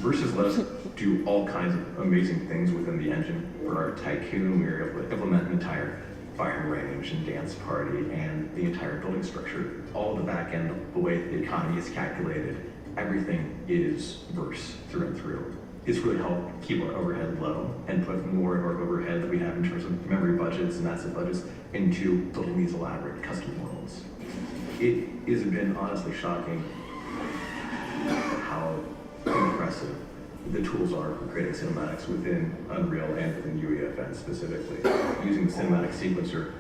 Versus let us do all kinds of amazing things within the engine. For our Tycoon, we were able to implement an entire firing range and dance party and the entire building structure. All the back end, the way the economy is calculated, everything is verse through and through. It's really helped keep our overhead low and put more of our overhead that we have in terms of memory budgets and asset budgets into building these elaborate custom worlds. It has been honestly shocking how impressive the tools are for creating cinematics within Unreal and within Uefn specifically. Using the cinematic sequencer,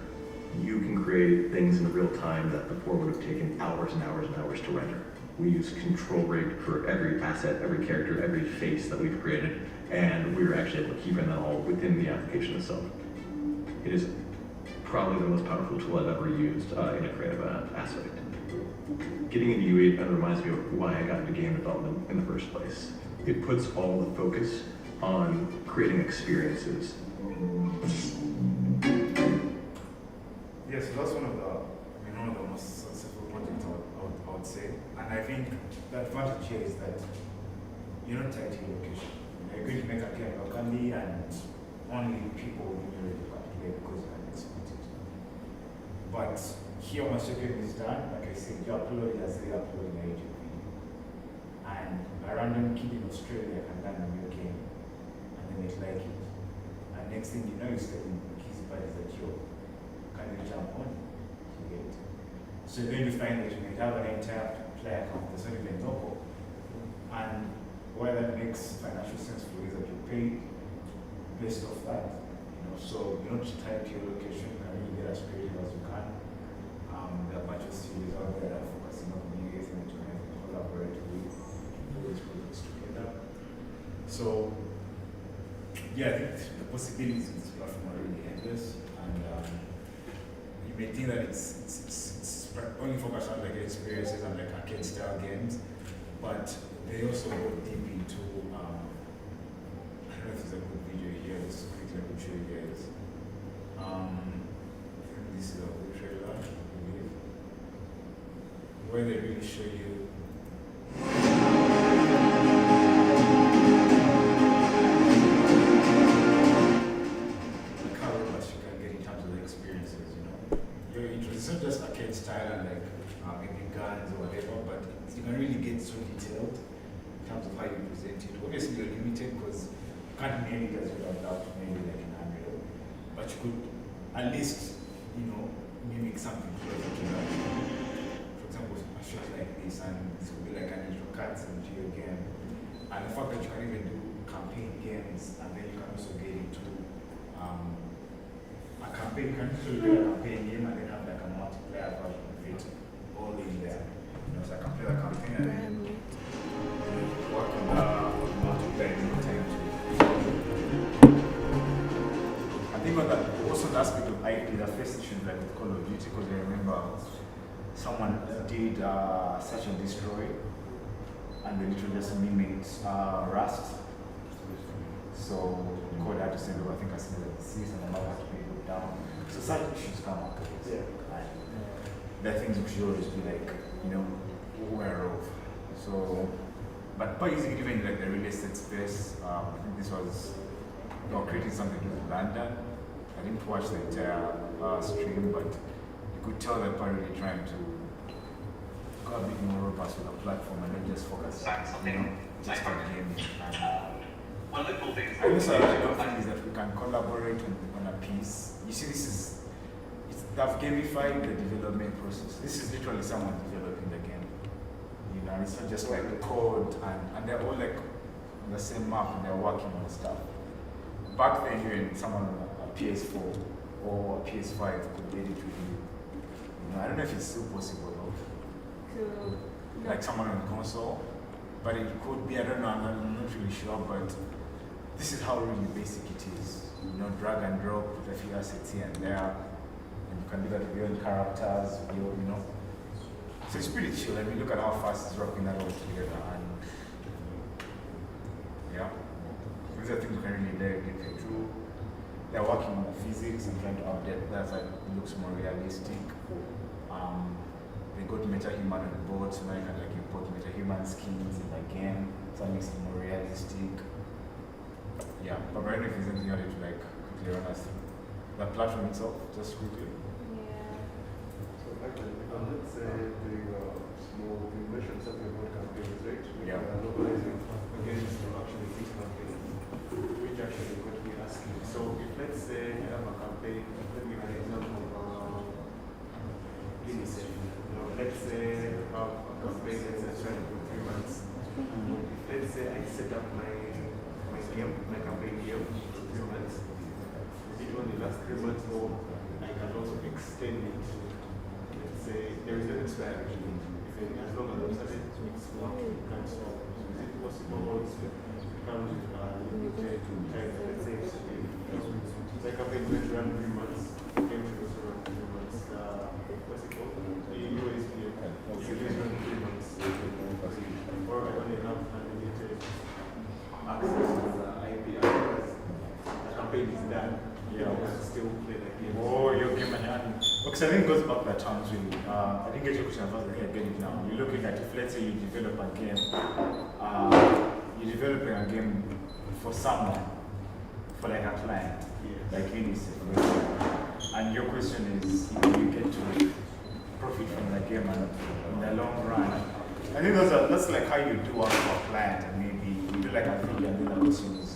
you can create things in real time that before would have taken hours and hours and hours to render. We use control rig for every asset, every character, every face that we've created, and we were actually able to keep that all within the application itself. It is probably the most powerful tool I've ever used in a creative aspect. Getting into Uefn reminds me of why I got into game development in the first place. It puts all the focus on creating experiences. Yes, that's one of the most successful projects I would say. And I think the advantage here is that you're not tied to your location. You're going to make a game locally and only people usually come together because you can export it. But here, once your game is done, like I said, you upload it as they upload an agent video. And a random kid in Australia can learn a new game and then they like it. And next thing you know, he's telling his buddies that, yo, can you jump on? You get it. So then you find that you may have an entire player account that's not even local. And why that makes financial sense for you is that you pay based off that. So you don't just type your location, you can really get as creative as you can. There are a bunch of studios out there that are focusing on new ways and to kind of collaborate with those projects together. So yeah, I think the possibilities of this platform are really endless, and you may think that it's only focused on like experiences and like arcade style games, but they also go deep into I don't know if there's a good video here. Just quickly I will show you guys. This is a good trailer, I believe, where they really show you. Like how robust you can get in terms of the experiences, it's not just arcade style and like maybe guns or whatever, but you can really get so detailed in terms of how you present it. Obviously you're limited because you can't name it as you have that maybe like an Unreal, but you could at least, mimic something close to that. For example, a shot like this, and this would be like an intro cutscene to your game. And the fact that you can even do campaign games, and then you can also get into a campaign, you can also do a campaign game and then have like a multiplayer version of it all in there. So I can play the campaign and then work on the multiplayer in time. I think on that, also the aspect of IP, the first issue like with Call of Duty, because I remember someone did search and destroy, and they literally just mimicked Rust. So code had to send over, I think I sent it cease and the map had to be put down. So such issues come up. Yeah. There are things which should always be like, aware of. So, but by using it even like the real estate space, I think this was, creating something with London. I didn't watch the entire stream, but you could tell they're probably trying to go a bit more robust with the platform and not just focus on, just on gaming. One of the cool things is that we can collaborate on a piece. You see, they've gamified the development process. This is literally someone developing the game. It's not just like code, and they're all like on the same map and they're working on stuff. Back then, even someone on a PS4 or a PS5 could get it with you. I don't know if it's still possible though. Like someone on console, but it could be. I don't know. I'm not really sure, but this is how really basic it is. Drag and drop, put a few assets here and there, and you can do that with your own characters. So it's pretty chill. I mean, look at how fast it's rocking that all together, and yeah. These are things you can really dive deep into. They're working on the physics and trying to update that so it looks more realistic. They got MetaHuman on board, so now you can import MetaHuman skins in the game, so it makes it more realistic. Yeah, but I don't know if there's anything you wanted to quickly run us through. The platform itself, just quickly. Yeah. So let's say you mentioned something about campaigns, right? Yeah. Localizing games to actually fit campaign, which actually got me asking. So if let's say I have a campaign, let me give an example of UNICEF. Let's say I have a campaign that's trying to do 3 months. Let's say I set up my campaign game for 3 months. It only lasts 3 months, or I can also extend it. Let's say there is no expiration. As long as I'm starting to work, you can't stop. Is it possible or it becomes limited to time? Let's say my campaign is going to run 3 months, game should also run 3 months. What's it called? The USP. It's going to run 3 months. Or I only have unlimited access to the IP. The campaign is done. Yeah, I can still play the game. Oh, your game and because I think it goes back to that terms really. I didn't get your question first, I get it now. You're looking at if let's say you develop a game, you're developing a game for someone, for like a client, like UNICEF, and your question is if you get to profit from the game and in the long run. I think that's like how you do work for a client, and maybe you do like a video and then the question is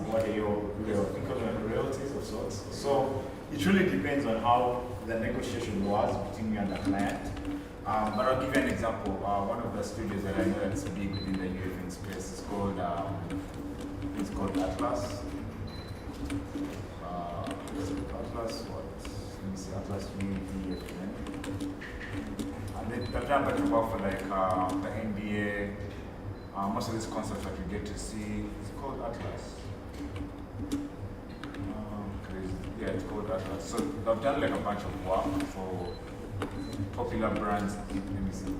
what are your economic royalties of sorts. So it really depends on how the negotiation was between you and the client. But I'll give you an example. One of the studios that I know that's big within the Uefn space is called Atlas. Atlas what? Let me see, Atlas Uefn. And they've done a bunch of work for like the NBA. Most of these concepts that you get to see, it's called Atlas. Crazy. Yeah, it's called Atlas. So they've done like a bunch of work for popular brands. Let me see.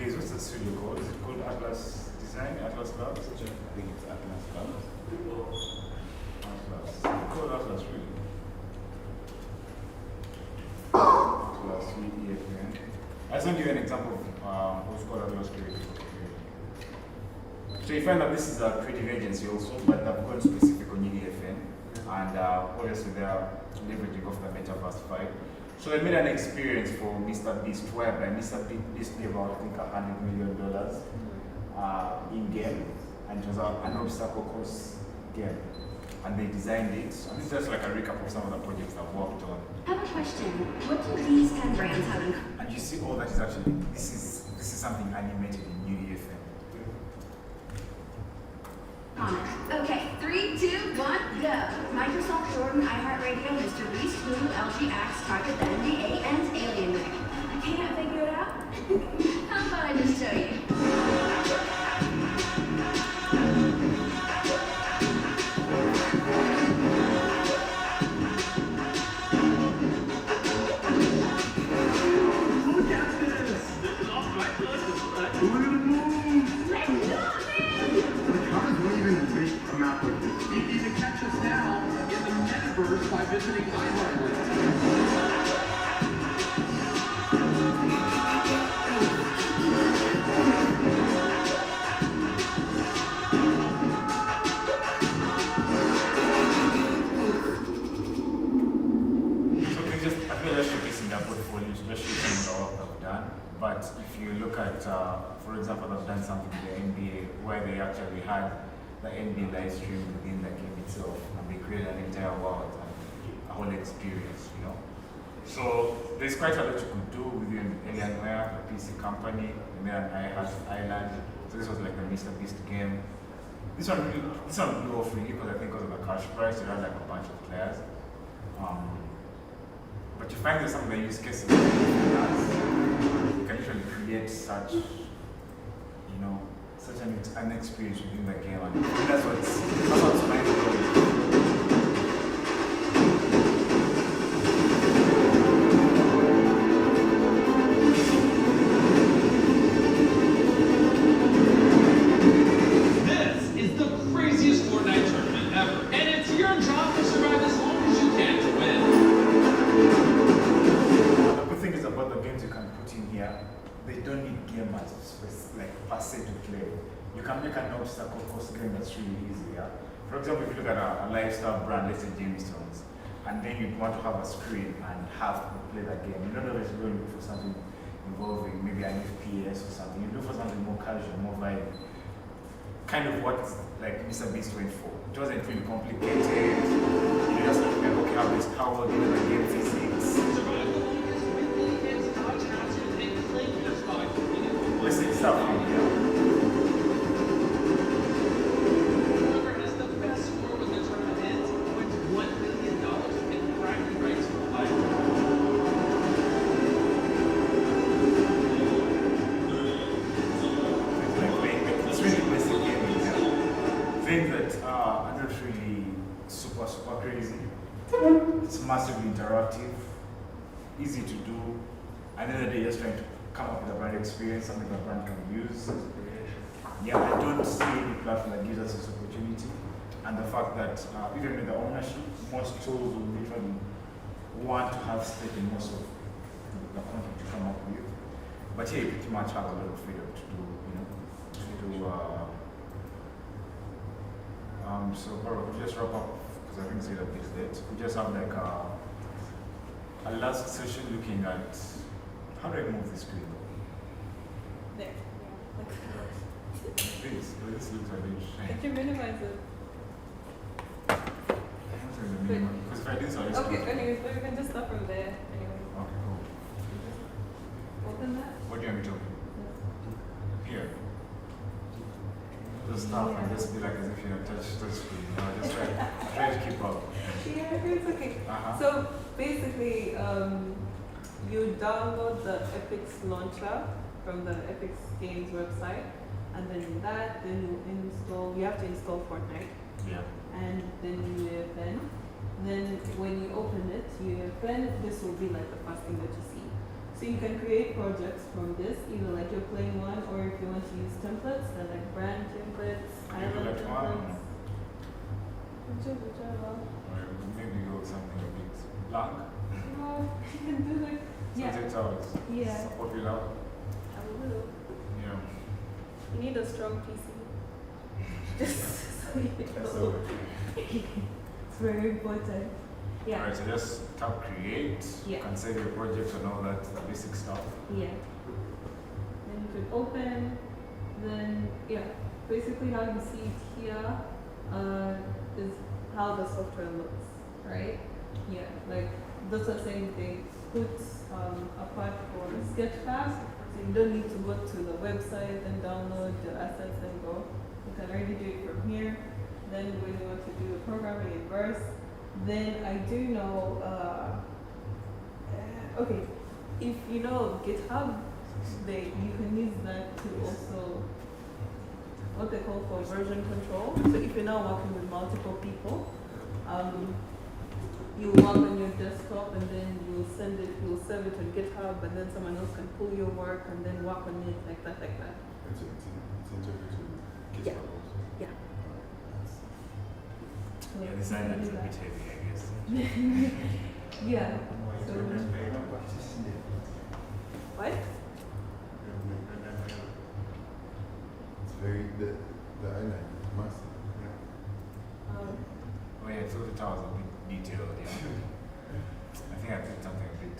Okay, so what's the studio called? Is it called Atlas Design? Atlas Labs? I think it's Atlas Labs. Atlas. It's called Atlas, really. Atlas, Uefn. I'll send you an example of what's called Arudem Creators. So you find that this is a creative agency also, but they've gone specific on Uefn, and obviously they are leveraging off the Metaverse 5. So they made an experience for Mr. Beast whereby Mr. Beast gave out, I think, $100 million in game, and it was an obstacle course game. And they designed it. And this is just like a recap of some of the projects I've worked on. I have a question. What do these 10 brands have in common? And you see all that is actually, this is something animated in Uefn. Okay, 3, 2, 1, go. Microsoft, Jordan, iHeartRadio, Mr. Beast, Hulu, LG, Axe, Target, the NBA, and Alienware. You can't figure it out? How about I just show you? By visiting iHeartRadio. But if you look at, for example, I've done something with the NBA where they actually had the NBA live stream within the game itself, and they created an entire world and a whole experience, you know. So there's quite a lot you could do within Alienware, a PC company, and then Island. So this was like the Mr. Beast game. This one blew off really because I think because of the cash price, it had like a bunch of players. But you find there's some of the use cases that you can usually create such, you know, such an experience within the game, and that's what's mind-blowing. This is the craziest Fortnite tournament ever, and it's your job to survive as long as you can to win. The good thing is about the games you can put in here, they don't need gamers like per se to play. You can make an obstacle course game that's really easy. Yeah? For example, if you look at a lifestyle brand, let's say Jamestones, and then you want to have a screen and have to play that game. You don't know if you're going to look for something involving maybe an FPS or something. You look for something more casual, more vibe. Kind of what like Mr. Beast went for. It wasn't really complicated. You just look like, okay, how well do the game physics? Basic stuff in here. Whoever has the best score when the tournament ends wins $1 million in bragging rights for life. It's really basic gaming here. Things that are not really super crazy. It's massively interactive, easy to do. At the end of the day, just trying to come up with a brand experience, something the brand can use. Yeah, I don't see any platform that gives us this opportunity. and the fact that even with the ownership, most tools will even want to have stake in most of the content you come up with. But yeah, you pretty much have a lot of freedom to do, so we'll just wrap up because I think it's a bit late. We just have like a last session looking at how do I move the screen? There. This looks a bit Did you minimize it? because if I did so, it's Okay, anyways, but you can just start from there. Anyway. Okay, cool. Open that. What do you want me to open? Here. Just stop and just be like as if you have touched screen. Just try to keep up. Yeah, it's okay. So basically, you download the Epix launcher from the Epix Games website, and then you have to install Fortnite. Yeah. And then Uefn. Then when you open it, Uefn, this will be like the first thing that you see. So you can create projects from this, either like you're playing one, or if you want to use templates, they're like brand templates, island templates. Whichever. Or maybe go something a bit blank. No, you can do like, yeah. Yeah. Support it out. A little. Yeah. You need a strong PC. Just so you know. It's very important. Yeah. Alright, so just tap create, Yeah. you can save your project and all that, the basic stuff. Yeah. Then you can open, then, yeah, basically how you see it here is how the software looks, right? Yeah, like that's the same thing. Put apart for Sketchfab, so you don't need to go to the website and download the assets and go. You can already do it from here. Then when you want to do the programming in Verse, then I do know, okay, if you know GitHub, you can use that to also, what they call for version control. So if you're now working with multiple people, you work on your desktop and then you'll save it on GitHub, and then someone else can pull your work and then work on it like that. It's integrated to GitHub also. Yeah. Yeah, design that is a bit heavy, I guess. Yeah. So, what? It's very, the island is massive. Oh yeah, so the tower is a bit detailed, yeah. I think I picked something a bit,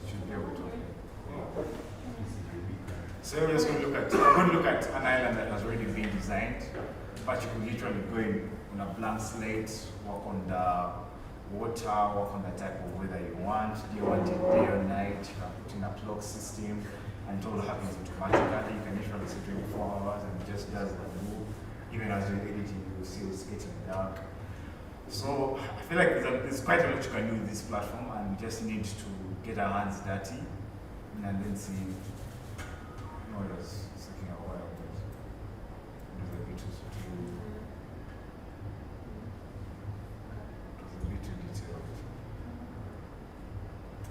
should be able to. So we're just going to look at an island that has already been designed, but you can literally go in on a blank slate, work on the water, work on the type of weather you want. Do you want it day or night? You can put in a clock system, and it all happens automatically. You can literally set 24 hours and it just does the move. Even as you're editing, you will see it's getting dark. So I feel like there's quite a lot you can do with this platform, and we just need to get our hands dirty and then see. It was taking a while, but it was a bit too detailed.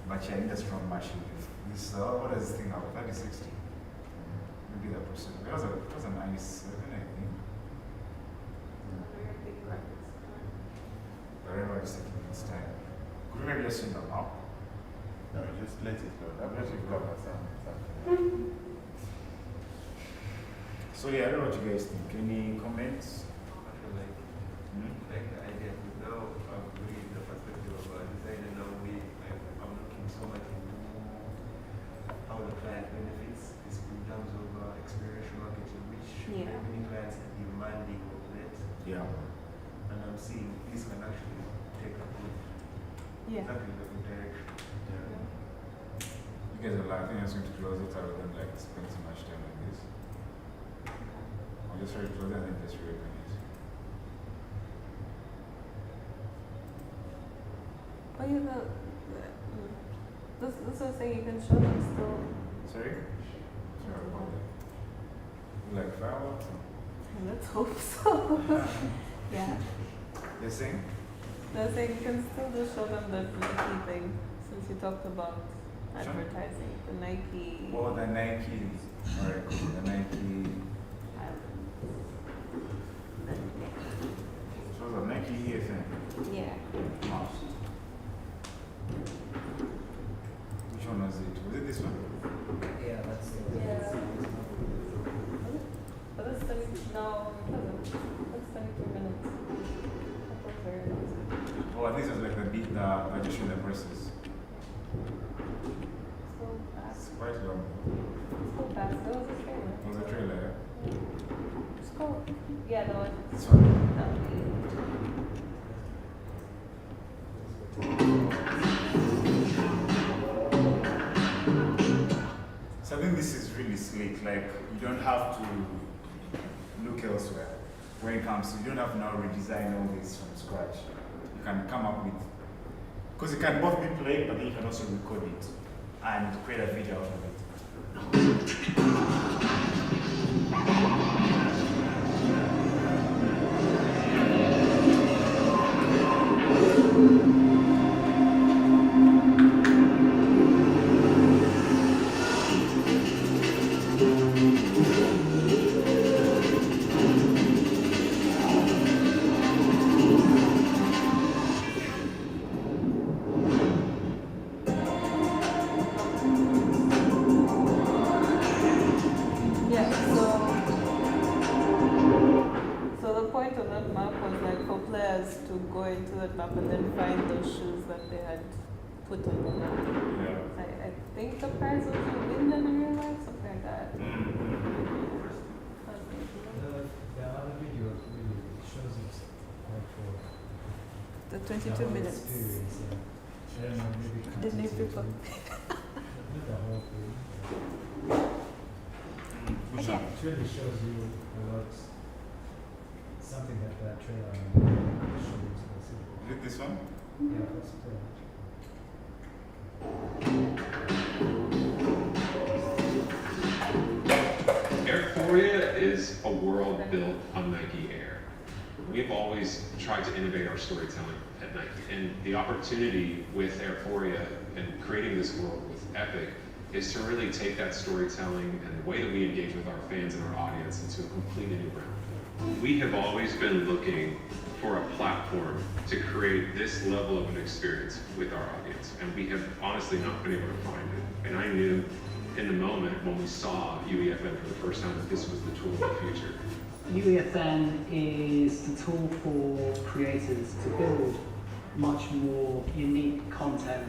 But yeah, I need a strong machine. This what is this thing now? 3060. Maybe that person. That was a nice 7, I think. But I don't know it's taking its time. Could we maybe just swing them up? No, just let it load. I'll let it cover something. So yeah, I don't know what you guys think. Any comments? Like the idea is now really the perspective of a designer now I'm looking so much into how the client benefits this in terms of experiential marketing, which many clients are demanding of that. Yeah. And I'm seeing this can actually take a good exactly the good direction. You guys are laughing. I'm going to close it. I wouldn't like spend so much time on this. I'll just try to close it and then just reopen it. Oh, you know, this is saying you can show them still. Sorry? Sorry about that. Like fireworks? Let's hope so. Yeah. You're saying? They're saying you can still just show them the Nike thing, since you talked about advertising. The Nike. Oh, the Nike. Alright, cool. The Nike. Those are Nike Uefn. Yeah. Wow. Which one was it? Was it this one? Yeah, that's it. Yeah. But that's 30, no, that's 22 minutes. That was very long. Oh, I think it was like the beat that just showed the verses. So fast. It's quite long. So fast. That was a trailer. It was a trailer, It's cool. Yeah, no, This one. So I think this is really slick. Like, you don't have to look elsewhere when it comes to, you don't have to now redesign all this from scratch. You can come up with, because it can both be played, but then you can also record it and create a video out of it. into that map and then find those shoes that they had put on the map. Yeah. I think the prize was to win them in real life, something like that. The other video really shows it quite well. The 22 minutes. Experience, yeah. I don't know, maybe cut Didn't it you people? not the whole thing. Which It one? really shows you a lot, something that trailer shows. Is it this one? Yeah, that's Airforia is a world built on Nike Air. We've always tried to innovate our storytelling at Nike, and the opportunity with Airforia and creating this world with Epic is to really take that storytelling and the way that we engage with our fans and our audience into a completely new realm. We have always been looking for a platform to create this level of an experience with our audience, and we have honestly not been able to find it. And I knew in the moment when we saw Uefn for the first time that this was the tool of the future. Uefn is the tool for creators to build much more unique content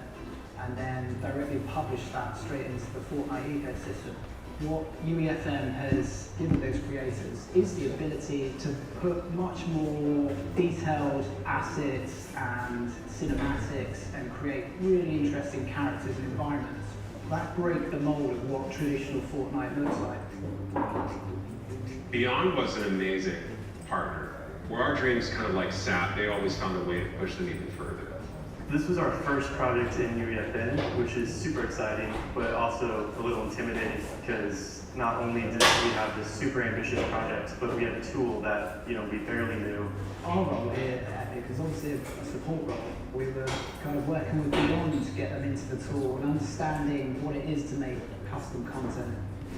and then directly publish that straight into the Fortnite ecosystem. What Uefn has given those creators is the ability to put much more detailed assets and cinematics and create really interesting characters and environments that break the mold of what traditional Fortnite looks like. Beyond was an amazing partner. Where our dreams kind of like sat, they always found a way to push them even further. This was our first project in Uefn, which is super exciting, but also a little intimidating because not only did we have this super ambitious project, but we had a tool that we barely knew. Our role here at Epic is obviously a support role. We were kind of working with Beyond to get them into the tool and understanding what it is to make custom content.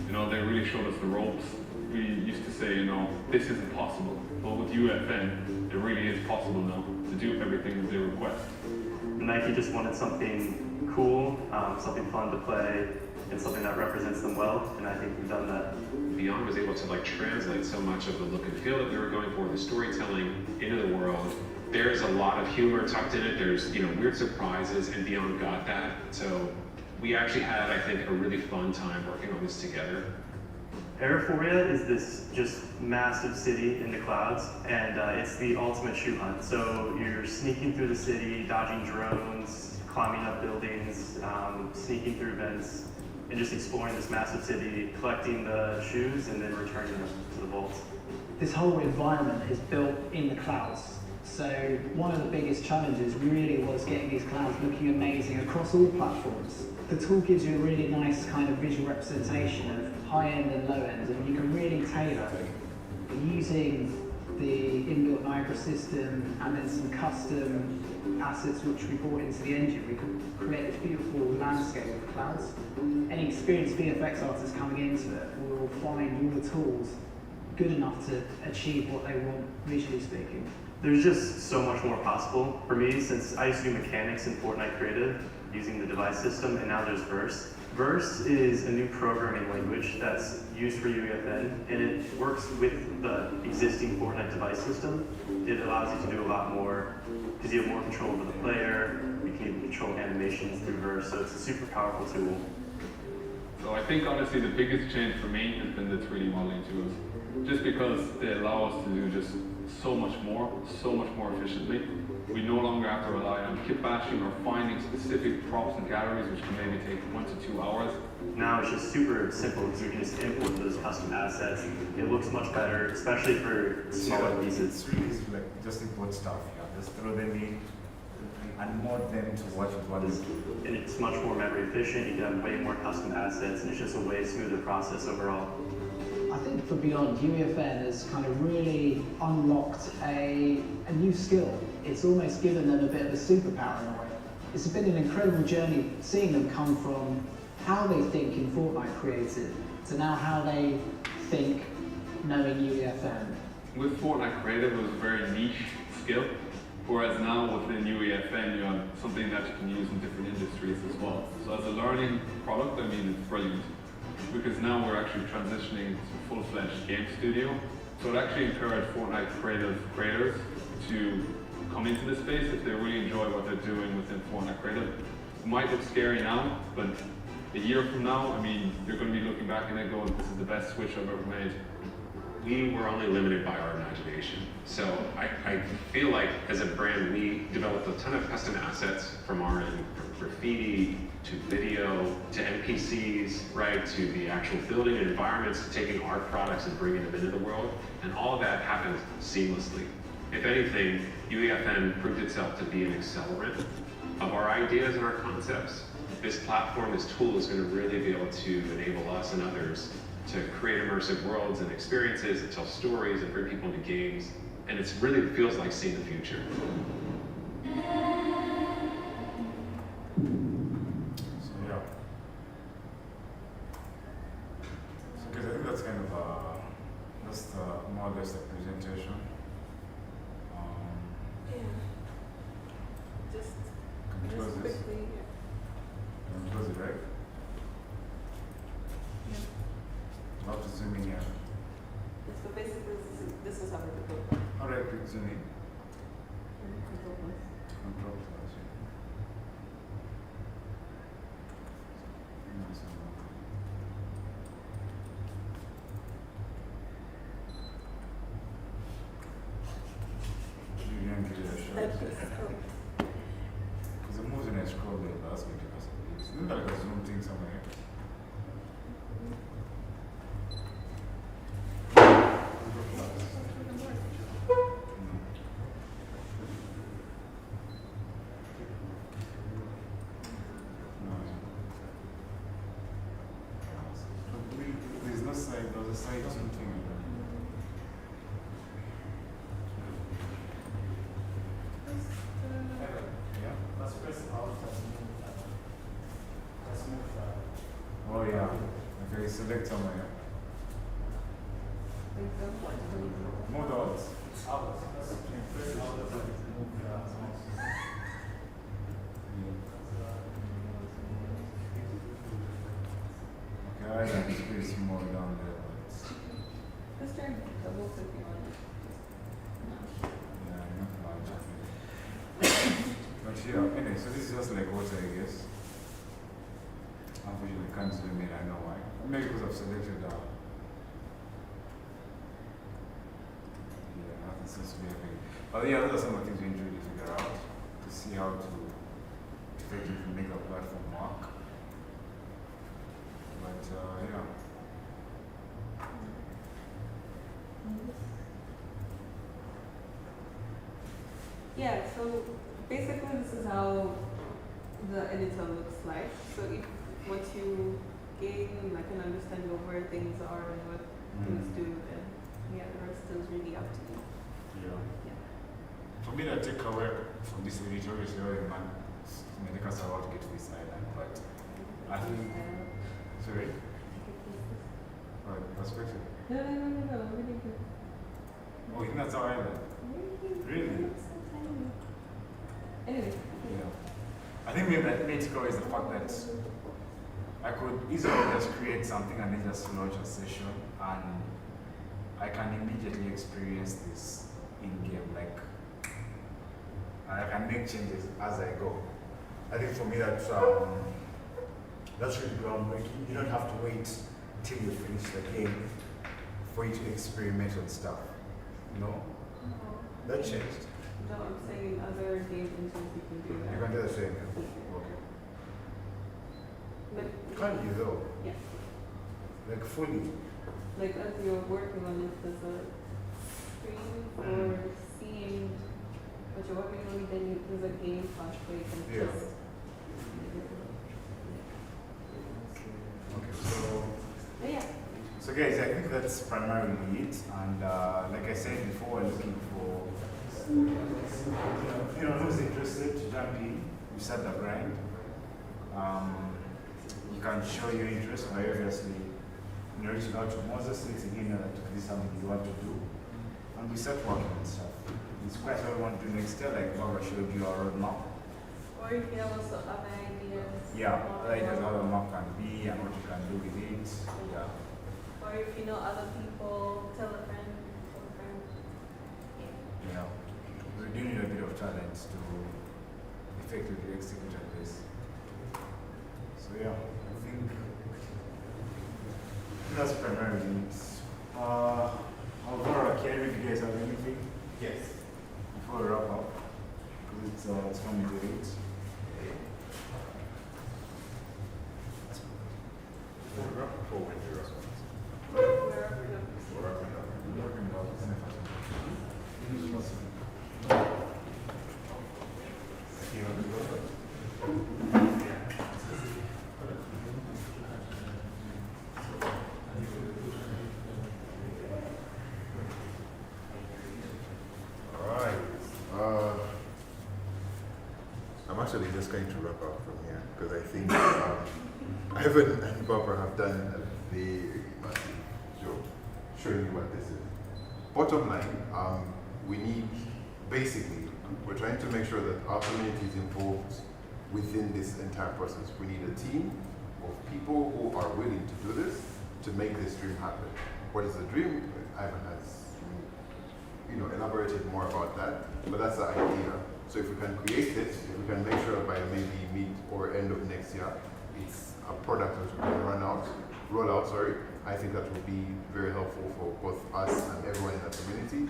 They really showed us the ropes. We used to say, this isn't possible. But with Uefn, it really is possible now to do everything that they request. Nike just wanted something cool, something fun to play, and something that represents them well, and I think we've done that. Beyond was able to translate so much of the look and feel that we were going for, the storytelling into the world. There's a lot of humor tucked in it. There's weird surprises, and Beyond got that. So we actually had, I think, a really fun time working on this together. Airforia is this just massive city in the clouds, and it's the ultimate shoe hunt. So you're sneaking through the city, dodging drones, climbing up buildings, sneaking through vents, and just exploring this massive city, collecting the shoes, and then returning them to the vault. This whole environment is built in the clouds. So one of the biggest challenges really was getting these clouds looking amazing across all platforms. The tool gives you a really nice kind of visual representation of high end and low end, and you can really tailor using the inbuilt Niagara system and then some custom assets which we brought into the engine. We could create this beautiful landscape of the clouds. Any experienced VFX artists coming into it will find all the tools good enough to achieve what they want visually speaking. there's just so much more possible for me since I used to do mechanics in Fortnite Creative using the device system, and now there's Verse. Verse is a new programming language that's used for UEFN, and it works with the existing Fortnite device system. It allows you to do a lot more because you have more control over the player. You can even control animations through Verse, so it's a super powerful tool. So I think honestly the biggest change for me has been the 3D modeling tools. Just because they allow us to do just so much more efficiently. We no longer have to rely on kit bashing or finding specific props and galleries which can maybe take 1 to 2 hours. Now it's just super simple because you can just import those custom assets. It looks much better, especially for smaller pieces. It's really easy to like just import stuff, just throw them in and mod them to what you want to do. And it's much more memory efficient, you can have way more custom assets, and it's just a way smoother process overall. I think for Beyond, UEFN has kind of really unlocked a new skill. It's almost given them a bit of a superpower in a way. It's been an incredible journey seeing them come from how they think in Fortnite Creative to now how they think knowing UEFN. With Fortnite Creative, it was a very niche skill, whereas now within UEFN, you have something that you can use in different industries as well. So as a learning product, I mean, it's brilliant. Because now we're actually transitioning to a full-fledged game studio. So it actually encouraged Fortnite creators to come into this space if they really enjoy what they're doing within Fortnite Creative. It might look scary now, but a year from now, I mean, you're going to be looking back and then going, this is the best Switch I've ever made. We were only limited by our imagination. So I feel like as a brand, we developed a ton of custom assets from our end, from graffiti to video to NPCs, right, to the actual building and environments, taking our products and bringing them into the world. And all of that happened seamlessly. If anything, UEFN proved itself to be an accelerant of our ideas and our concepts. This platform, this tool is going to really be able to enable us and others to create immersive worlds and experiences and tell stories and bring people into games. And it really feels like seeing the future. So yeah. So because I think that's kind of just more or less the presentation. Just close this. quickly. Can we close it, right? I'll have to zoom in here. So basically, this is how it goes. How do I click zoom in? Control plus. Control plus. You didn't get it a shot. Because it moves when I scroll there, that's going to give us a bit. Isn't that like a zoom thing somewhere? There's no side, there's a side zoom thing. Yeah? Let's press Alt, let's move that. Oh yeah. Okay, select somewhere. More dots. Alt, let's press Alt, let's move that. Okay, I have space more down there. Just try double clicking on it. Yeah, not large. But yeah, anyway, so this is just like water, I guess. Unfortunately, can't zoom in, I know why. Maybe because I've selected that. Yeah, nothing seems to be happening. But yeah, those are some of the things we need to really figure out to see how to effectively make a platform work. But yeah. Yeah, so basically this is how the editor looks like. So if what you gain like an understanding of where things are and what things do, then yeah, the rest is really up to you. Yeah. For me, the takeaway from this editor is very many us are about to get to this island, but I think. Sorry? Perspective. No, really good. Oh, you think that's how I learned? Really? Anyway. Yeah. I think maybe that made score is the fact that I could easily just create something and then just launch a session, and I can immediately experience this in game, like, and I can make changes as I go. I think for me that's really groundbreaking. You don't have to wait till you finish the game for you to experiment on stuff. No? That changed. No, I'm saying other game engines you can do that. You can do the same. Okay. But Can you though? yeah. Like fully? Like as you're working on it, there's a screen for seeing what you're working on, then there's a game flash where you can Yeah. just. Okay, so. Yeah. So guys, I think that's primarily it. And like I said before, we're looking for, who's interested to jump in. We start the grind. You can show your interest by obviously reaching out to Moses, letting him know that this is something you want to do. And we start working on stuff. It's quite what we want to do next year, like Barbara showed you our roadmap. Or if you have also other ideas. Yeah, like how the map can be and what you can do with it. Yeah. Or if you know other people, tell a friend, Yeah. We do need a bit of talent to effectively execute on this. So yeah, I think that's primarily it. Alvaro, Kerry, if you guys have anything? Yes. Before we wrap up, because it's coming to it. Alright. I'm actually just going to wrap up from here because I think Ivan and Barbara have done a very massive job showing you what this is. Bottom line, we need, basically, we're trying to make sure that our community is involved within this entire process. We need a team of people who are willing to do this to make this dream happen. What is the dream? Ivan has elaborated more about that, but that's the idea. So if we can create it, if we can make sure by maybe mid or end of next year, it's a product that we can roll out, I think that will be very helpful for both us and everyone in the community.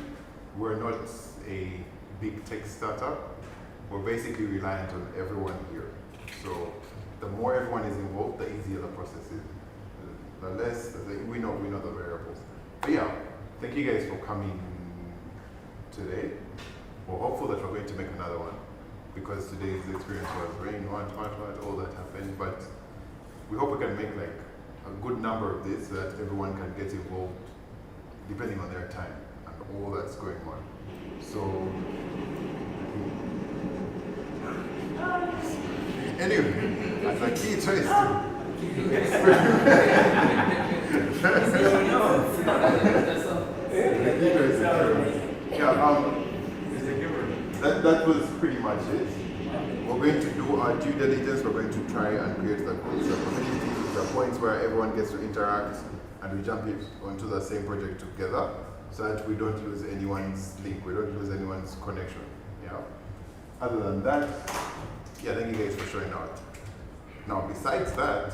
We're not a big tech startup. We're basically reliant on everyone here. So the more everyone is involved, the easier the process is. The less, we know the variables. But yeah, thank you guys for coming today. We're hopeful that we're going to make another one because today's experience was rain, all that happened. But we hope we can make like a good number of this so that everyone can get involved depending on their time and all that's going on. So anyway, as a key choice that was pretty much it. We're going to do our due diligence. We're going to try and create the community, the points where everyone gets to interact and we jump it onto the same project together so that we don't lose anyone's link, we don't lose anyone's connection. Yeah. Other than that, yeah, thank you guys for showing out. Now, besides that,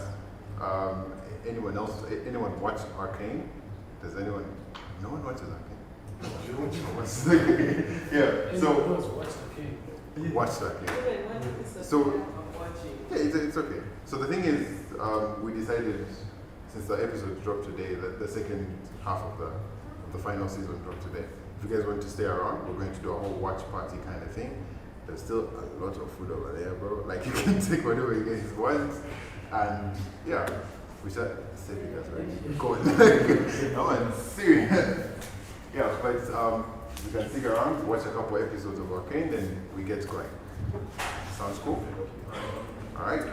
anyone watch Arcane? Does anyone? No one watches Arcane. Yeah. So watch Arcane. So yeah, it's okay. So the thing is, we decided since the episode dropped today that the second half of the final season dropped today. If you guys want to stay around, we're going to do a whole watch party kind of thing. There's still a lot of food over there, bro. Like you can take whatever you guys want, and yeah, we should save you guys, right? Go on. No, I'm serious. Yeah, but you can stick around, watch a couple episodes of Arcane, then we get going. Sounds cool? All right.